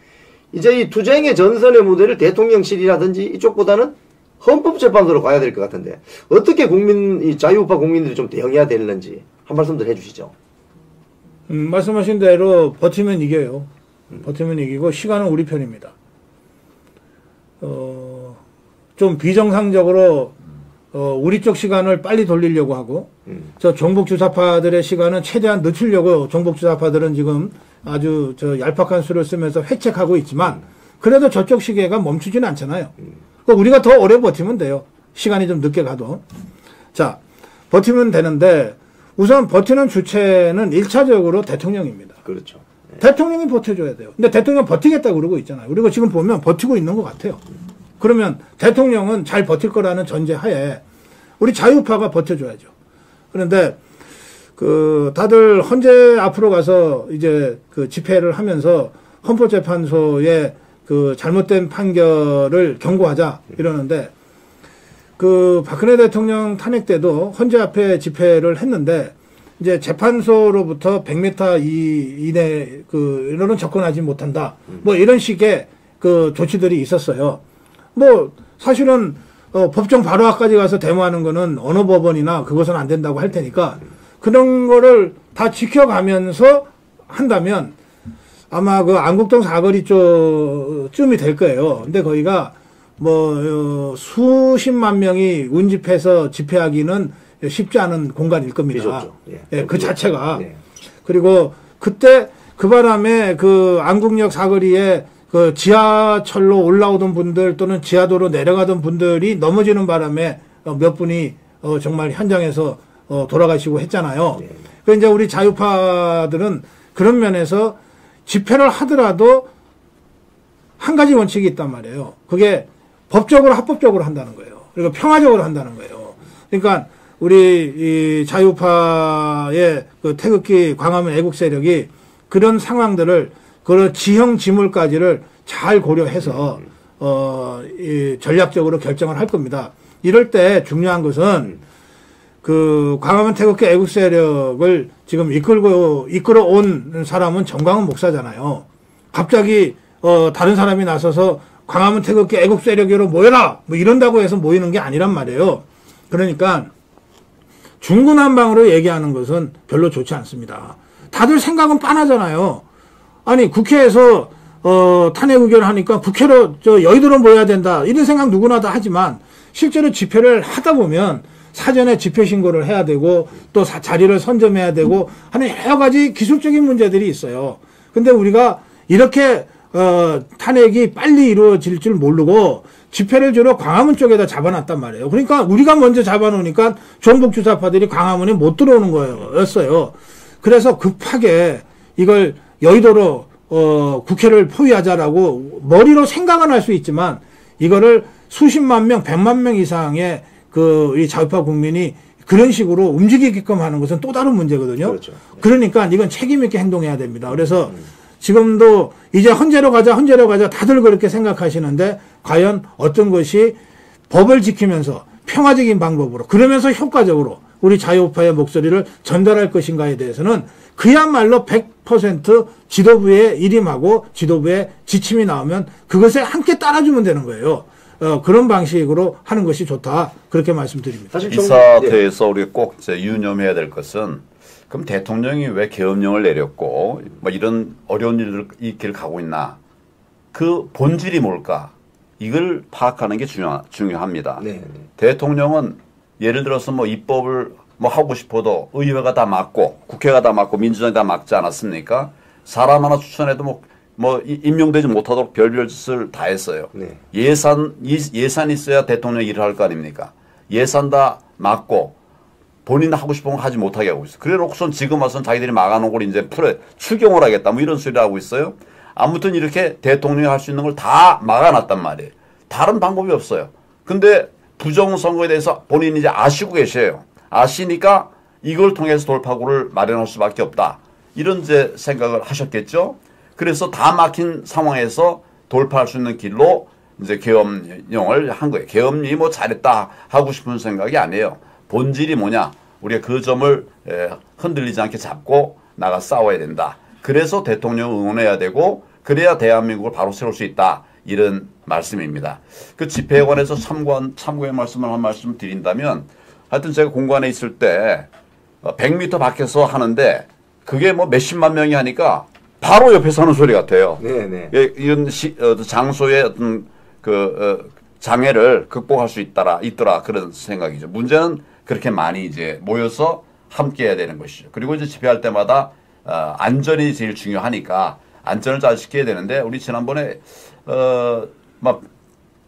이제 이 투쟁의 전선의 무대를 대통령실이라든지 이쪽보다는 헌법재판소로 가야 될 것 같은데 어떻게 이 자유우파 국민들이 좀 대응해야 되는지 한 말씀들 해주시죠. 말씀하신 대로 버티면 이겨요. 버티면 이기고 시간은 우리 편입니다. 좀 비정상적으로 우리 쪽 시간을 빨리 돌리려고 하고 저 종북주사파들의 시간은 최대한 늦추려고 종북주사파들은 지금 아주 저 얄팍한 수를 쓰면서 회책하고 있지만 그래도 저쪽 시계가 멈추지는 않잖아요. 그러니까 우리가 더 오래 버티면 돼요. 시간이 좀 늦게 가도. 자, 버티면 되는데 우선 버티는 주체는 1차적으로 대통령입니다. 그렇죠. 네. 대통령이 버텨줘야 돼요. 근데 대통령 버티겠다고 그러고 있잖아요. 그리고 지금 보면 버티고 있는 것 같아요. 그러면 대통령은 잘 버틸 거라는 전제하에 우리 자유파가 버텨줘야죠. 그런데 다들 헌재 앞으로 가서 이제 그 집회를 하면서 헌법재판소의 그 잘못된 판결을 경고하자 이러는데 박근혜 대통령 탄핵 때도 헌재 앞에 집회를 했는데 이제 재판소로부터 100m 이내 이로는 접근하지 못한다. 뭐 이런 식의 그 조치들이 있었어요. 뭐 사실은 법정 바로 앞까지 가서 데모하는 거는 어느 법원이나 그것은 안 된다고 할 테니까 그런 거를 다 지켜가면서 한다면 아마 그 안국동 사거리 쪽쯤이 될 거예요. 근데 거기가 뭐 수십만 명이 운집해서 집회하기는 쉽지 않은 공간일 겁니다. 예, 그 자체가. 예. 그리고 그때 그 바람에 그 안국역 사거리에 그 지하철로 올라오던 분들 또는 지하도로 내려가던 분들이 넘어지는 바람에 몇 분이 정말 현장에서 돌아가시고 했잖아요. 네. 그 이제 우리 자유파들은 그런 면에서 집회를 하더라도 한 가지 원칙이 있단 말이에요. 그게 법적으로 합법적으로 한다는 거예요. 그리고 평화적으로 한다는 거예요. 그러니까 우리 이 자유파의 그 태극기 광화문 애국 세력이 그런 상황들을 그런 지형 지물까지를 잘 고려해서 이 전략적으로 결정을 할 겁니다. 이럴 때 중요한 것은 그 광화문 태극기 애국 세력을 지금 이끌어 온 사람은 정광훈 목사잖아요. 갑자기 다른 사람이 나서서 광화문 태극기 애국 세력으로 모여라 뭐 이런다고 해서 모이는 게 아니란 말이에요. 그러니까 중구난방으로 얘기하는 것은 별로 좋지 않습니다. 다들 생각은 빤하잖아요. 아니 국회에서 탄핵 의결을 하니까 국회로 여의도로 모여야 된다 이런 생각 누구나 다 하지만 실제로 집회를 하다 보면 사전에 집회 신고를 해야 되고 또 자리를 선점해야 되고 하는 여러 가지 기술적인 문제들이 있어요. 근데 우리가 이렇게 탄핵이 빨리 이루어질 줄 모르고 집회를 주로 광화문 쪽에다 잡아놨단 말이에요. 그러니까 우리가 먼저 잡아놓으니까 종북주사파들이 광화문에 못 들어오는 거였어요. 그래서 급하게 이걸 여의도로 국회를 포위하자라고 머리로 생각은 할 수 있지만 이거를 수십만 명, 100만 명 이상의 이 자유파 국민이 그런 식으로 움직이게끔 하는 것은 또 다른 문제거든요. 그렇죠. 그러니까 이건 책임 있게 행동해야 됩니다. 그래서 지금도 이제 헌재로 가자 다들 그렇게 생각하시는데 과연 어떤 것이 법을 지키면서 평화적인 방법으로 그러면서 효과적으로 우리 자유파의 목소리를 전달할 것인가에 대해서는 그야말로 100% 지도부의 일임하고 지도부의 지침이 나오면 그것에 함께 따라주면 되는 거예요. 그런 방식으로 하는 것이 좋다. 그렇게 말씀드립니다. 이 사태에서 우리가 꼭 이제 유념해야 될 것은 그럼 대통령이 왜 계엄령을 내렸고 뭐 이런 어려운 일을 이 길을 가고 있나? 그 본질이 뭘까? 이걸 파악하는 게 중요합니다. 네. 대통령은 예를 들어서 뭐 입법을 뭐 하고 싶어도 의회가 다 막고 국회가 다 막고 민주당이 다 막지 않았습니까? 사람 하나 추천해도 뭐 임명되지 못하도록 별별 짓을 다 했어요. 네. 예산이 있어야 대통령이 일을 할 거 아닙니까? 예산 다 막고 본인 하고 싶은 거 하지 못하게 하고 있어요. 그래 놓고선 지금 와서는 자기들이 막아놓은 걸 이제 추경을 하겠다 뭐 이런 소리를 하고 있어요. 아무튼 이렇게 대통령이 할 수 있는 걸 다 막아놨단 말이에요. 다른 방법이 없어요. 근데 부정선거에 대해서 본인이 이제 아시고 계셔요. 아시니까 이걸 통해서 돌파구를 마련할 수밖에 없다. 이런 이제 생각을 하셨겠죠. 그래서 다 막힌 상황에서 돌파할 수 있는 길로 이제 계엄령을 한 거예요. 계엄령이 뭐 잘했다 하고 싶은 생각이 아니에요. 본질이 뭐냐? 우리가 그 점을 흔들리지 않게 잡고 나가 싸워야 된다. 그래서 대통령 응원해야 되고 그래야 대한민국을 바로 세울 수 있다. 이런 말씀입니다. 그 집회에 관해서 참고의 말씀을 한 말씀 드린다면 하여튼 제가 공관에 있을 때 100m 밖에서 하는데 그게 뭐 몇십만 명이 하니까 바로 옆에서 하는 소리 같아요. 네네. 이런 장소의 어떤 장애를 극복할 수 있더라 그런 생각이죠. 문제는 그렇게 많이 이제 모여서 함께 해야 되는 것이죠. 그리고 이제 집회할 때마다 안전이 제일 중요하니까 안전을 잘 지켜야 되는데 우리 지난번에 막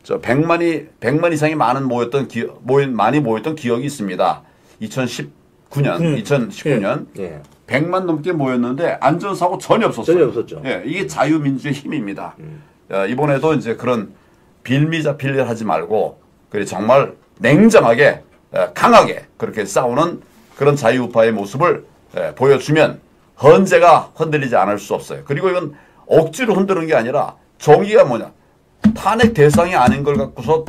100만 이상이 많이 모였던 기억이 있습니다. 2019년 예. 100만 넘게 모였는데 안전사고 전혀 없었어요. 전혀 없었죠. 예, 이게 자유민주의 힘입니다. 이번에도 이제 그런 빌미잡힐 하지 말고 그래 정말 냉정하게 강하게 그렇게 싸우는 그런 자유우파의 모습을 보여주면 헌재가 흔들리지 않을 수 없어요. 그리고 이건 억지로 흔드는 게 아니라 정의가 뭐냐. 탄핵 대상이 아닌 걸 갖고서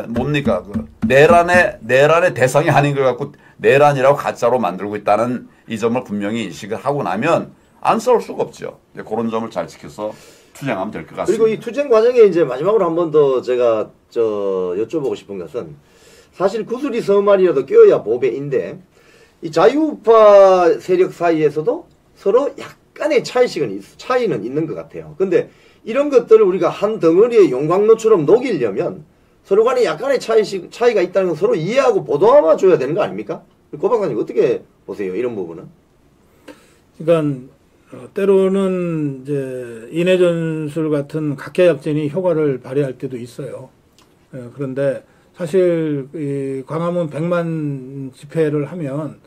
뭡니까? 그 내란의 대상이 아닌 걸 갖고 내란이라고 가짜로 만들고 있다는 이 점을 분명히 인식을 하고 나면 안 싸울 수가 없죠. 그런 점을 잘 지켜서 투쟁하면 될 것 같습니다. 그리고 이 투쟁 과정에 이제 마지막으로 한 번 더 제가 여쭤보고 싶은 것은 사실 구슬이 서말이라도 껴야 보배인데 이 자유우파 세력 사이에서도 서로 약간의 차이는 있는 것 같아요. 근데 이런 것들을 우리가 한 덩어리의 용광로처럼 녹이려면 서로 간에 약간의 차이가 있다는 건 서로 이해하고 보도하마 줘야 되는 거 아닙니까? 고 박사님 어떻게 보세요? 이런 부분은? 그러니까 때로는 이제 인해전술 같은 각계약전이 효과를 발휘할 때도 있어요. 그런데 사실 이 광화문 100만 집회를 하면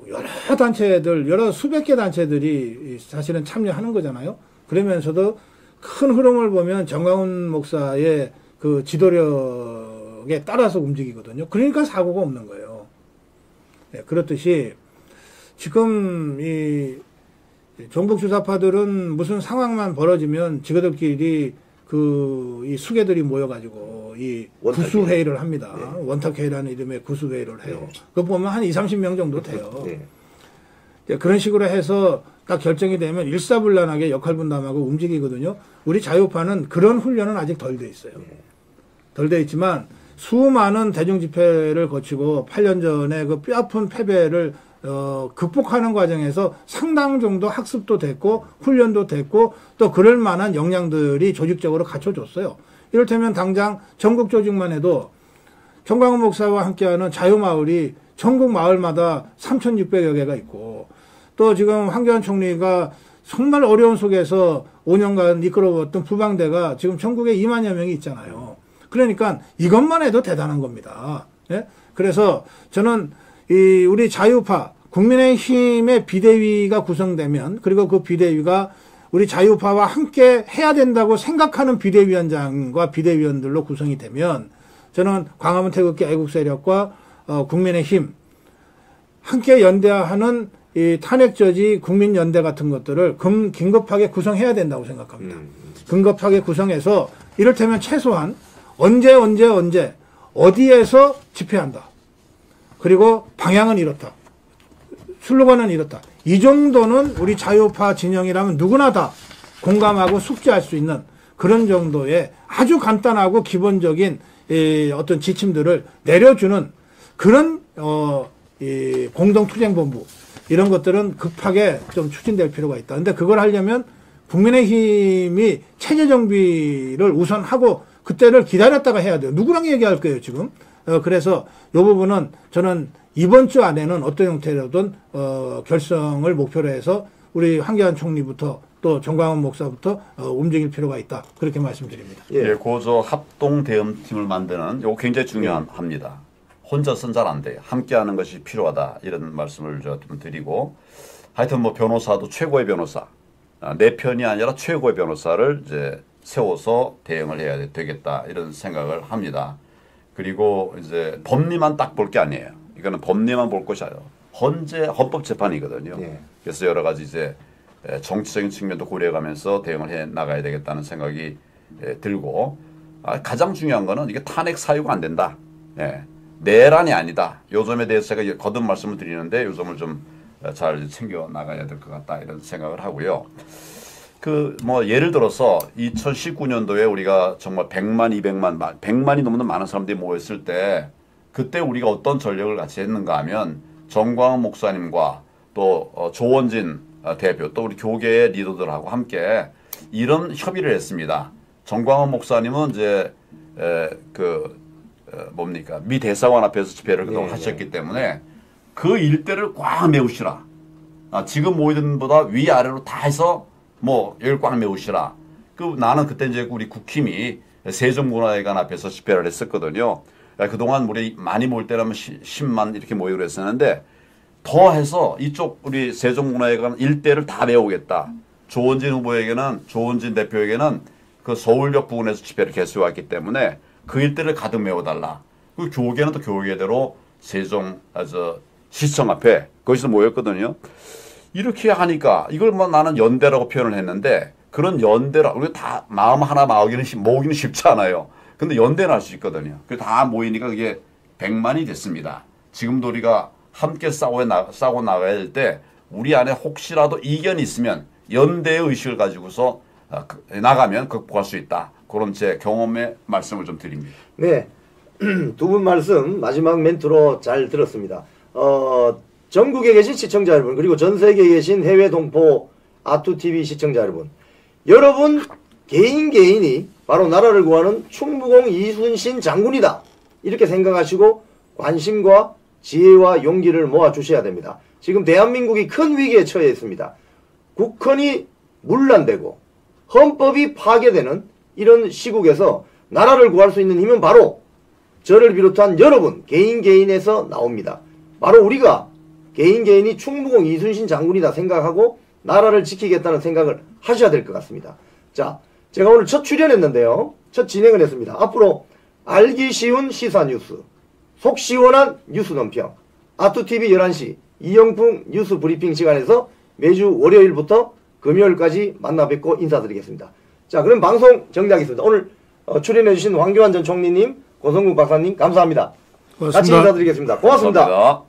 여러 단체들, 수백 개 단체들이 사실은 참여하는 거잖아요. 그러면서도 큰 흐름을 보면 정광훈 목사의 그 지도력에 따라서 움직이거든요. 그러니까 사고가 없는 거예요. 네, 그렇듯이 지금 이 종북주사파들은 무슨 상황만 벌어지면 지그들끼리 이 수괴들이 모여가지고 이 구수회의를 합니다. 네. 원탁회의라는 이름의 구수회의를 해요. 네. 그거 보면 한 20-30명 정도 돼요. 네. 네, 그런 식으로 해서 딱 결정이 되면 일사불란하게 역할 분담하고 움직이거든요. 우리 자유파는 그런 훈련은 아직 덜 돼 있어요. 덜 돼 있지만 수많은 대중집회를 거치고 8년 전에 그 뼈아픈 패배를 극복하는 과정에서 상당 정도 학습도 됐고 훈련도 됐고 또 그럴 만한 역량들이 조직적으로 갖춰줬어요. 이를테면 당장 전국 조직만 해도 정광훈 목사와 함께하는 자유마을이 전국 마을마다 3,600여 개가 있고 또 지금 황교안 총리가 정말 어려운 속에서 5년간 이끌어왔던 부방대가 지금 전국에 2만여 명이 있잖아요. 그러니까 이것만 해도 대단한 겁니다. 예? 그래서 저는 우리 자유파, 국민의힘의 비대위가 구성되면 그리고 그 비대위가 우리 자유파와 함께 해야 된다고 생각하는 비대위원장과 비대위원들로 구성이 되면 저는 광화문 태극기 애국세력과 국민의힘 함께 연대하는 이 탄핵저지 국민연대 같은 것들을 긴급하게 구성해야 된다고 생각합니다. 긴급하게 구성해서 이를테면 최소한 언제 어디에서 집회한다. 그리고 방향은 이렇다. 슬로건은 이렇다. 이 정도는 우리 자유파 진영이라면 누구나 다 공감하고 숙지할 수 있는 그런 정도의 아주 간단하고 기본적인 어떤 지침들을 내려주는 그런 이 공동투쟁본부 이런 것들은 급하게 좀 추진될 필요가 있다. 근데 그걸 하려면 국민의힘이 체제 정비를 우선하고 그때를 기다렸다가 해야 돼요. 누구랑 얘기할 거예요, 지금? 그래서 이 부분은 저는 이번 주 안에는 어떤 형태로든 결성을 목표로 해서 우리 황교안 총리부터 또 정광훈 목사부터 움직일 필요가 있다. 그렇게 말씀드립니다. 예, 고저 합동 대응팀을 만드는 이거 굉장히 중요합니다. 혼자서는 잘 안 돼요. 함께하는 것이 필요하다. 이런 말씀을 좀 드리고 하여튼 뭐 변호사도 최고의 변호사, 내 편이 아니라 최고의 변호사를 이제 세워서 대응을 해야 되겠다 이런 생각을 합니다. 그리고 이제 법리만 딱 볼 게 아니에요. 이거는 법리만 볼 것이 아니라 헌법재판이거든요. 예. 그래서 여러 가지 이제 정치적인 측면도 고려해가면서 대응을 해 나가야 되겠다는 생각이 들고 가장 중요한 거는 이게 탄핵 사유가 안 된다. 내란이 아니다. 요 점에 대해서 제가 거듭 말씀을 드리는데 요 점을 좀 잘 챙겨 나가야 될 것 같다 이런 생각을 하고요. 그 뭐 예를 들어서 2019년도에 우리가 정말 100만, 200만, 100만이 넘는 많은 사람들이 모였을 때 그때 우리가 어떤 전력을 같이 했는가 하면 정광훈 목사님과 또 조원진 대표 또 우리 교계의 리더들하고 함께 이런 협의를 했습니다. 정광훈 목사님은 이제 뭡니까 미 대사관 앞에서 집회를 그동안 하셨기 때문에 그 일대를 꽉 메우시라. 지금 모이는 보다 위아래로 다 해서 뭐 여기 꽉 메우시라. 나는 그때 이제 우리 국힘이 세종문화회관 앞에서 집회를 했었거든요. 그동안 우리 많이 모일 때라면 10만 이렇게 모이기로 했었는데 더 해서 이쪽 우리 세종문화회관 일대를 다 메우겠다. 조원진 후보에게는 조원진 대표에게는 그 서울역 부근에서 집회를 개최했기 때문에 그 일대를 가득 메워달라. 그 교계는 또 교계대로 세종 시청 앞에 거기서 모였거든요. 이렇게 하니까 이걸 뭐 나는 연대라고 표현을 했는데 그런 연대라 우리 다 마음 하나 모으기는 쉽지 않아요. 근데 연대는 할 수 있거든요. 다 모이니까 그게 100만이 됐습니다. 지금도 우리가 함께 싸워 나가야 될 때 우리 안에 혹시라도 이견이 있으면 연대의 의식을 가지고서 나가면 극복할 수 있다. 그런 제 경험의 말씀을 좀 드립니다. 네. 두 분 말씀 마지막 멘트로 잘 들었습니다. 전국에 계신 시청자 여러분 그리고 전 세계에 계신 해외 동포 아투TV 시청자 여러분 여러분 개인이 바로 나라를 구하는 충무공 이순신 장군이다. 이렇게 생각하시고 관심과 지혜와 용기를 모아주셔야 됩니다. 지금 대한민국이 큰 위기에 처해 있습니다. 국헌이 문란되고 헌법이 파괴되는 이런 시국에서 나라를 구할 수 있는 힘은 바로 저를 비롯한 여러분 개인에서 나옵니다. 바로 우리가 개인이 충무공 이순신 장군이다 생각하고 나라를 지키겠다는 생각을 하셔야 될 것 같습니다. 자, 제가 오늘 첫 출연했는데요. 첫 진행을 했습니다. 앞으로 알기 쉬운 시사 뉴스, 속 시원한 뉴스 논평, 아투TV 11시 이영풍 뉴스 브리핑 시간에서 매주 월요일부터 금요일까지 만나 뵙고 인사드리겠습니다. 자, 그럼 방송 정리하겠습니다. 오늘 출연해주신 황교안 전 총리님, 고성국 박사님 감사합니다. 고맙습니다. 같이 인사드리겠습니다. 고맙습니다. 감사합니다.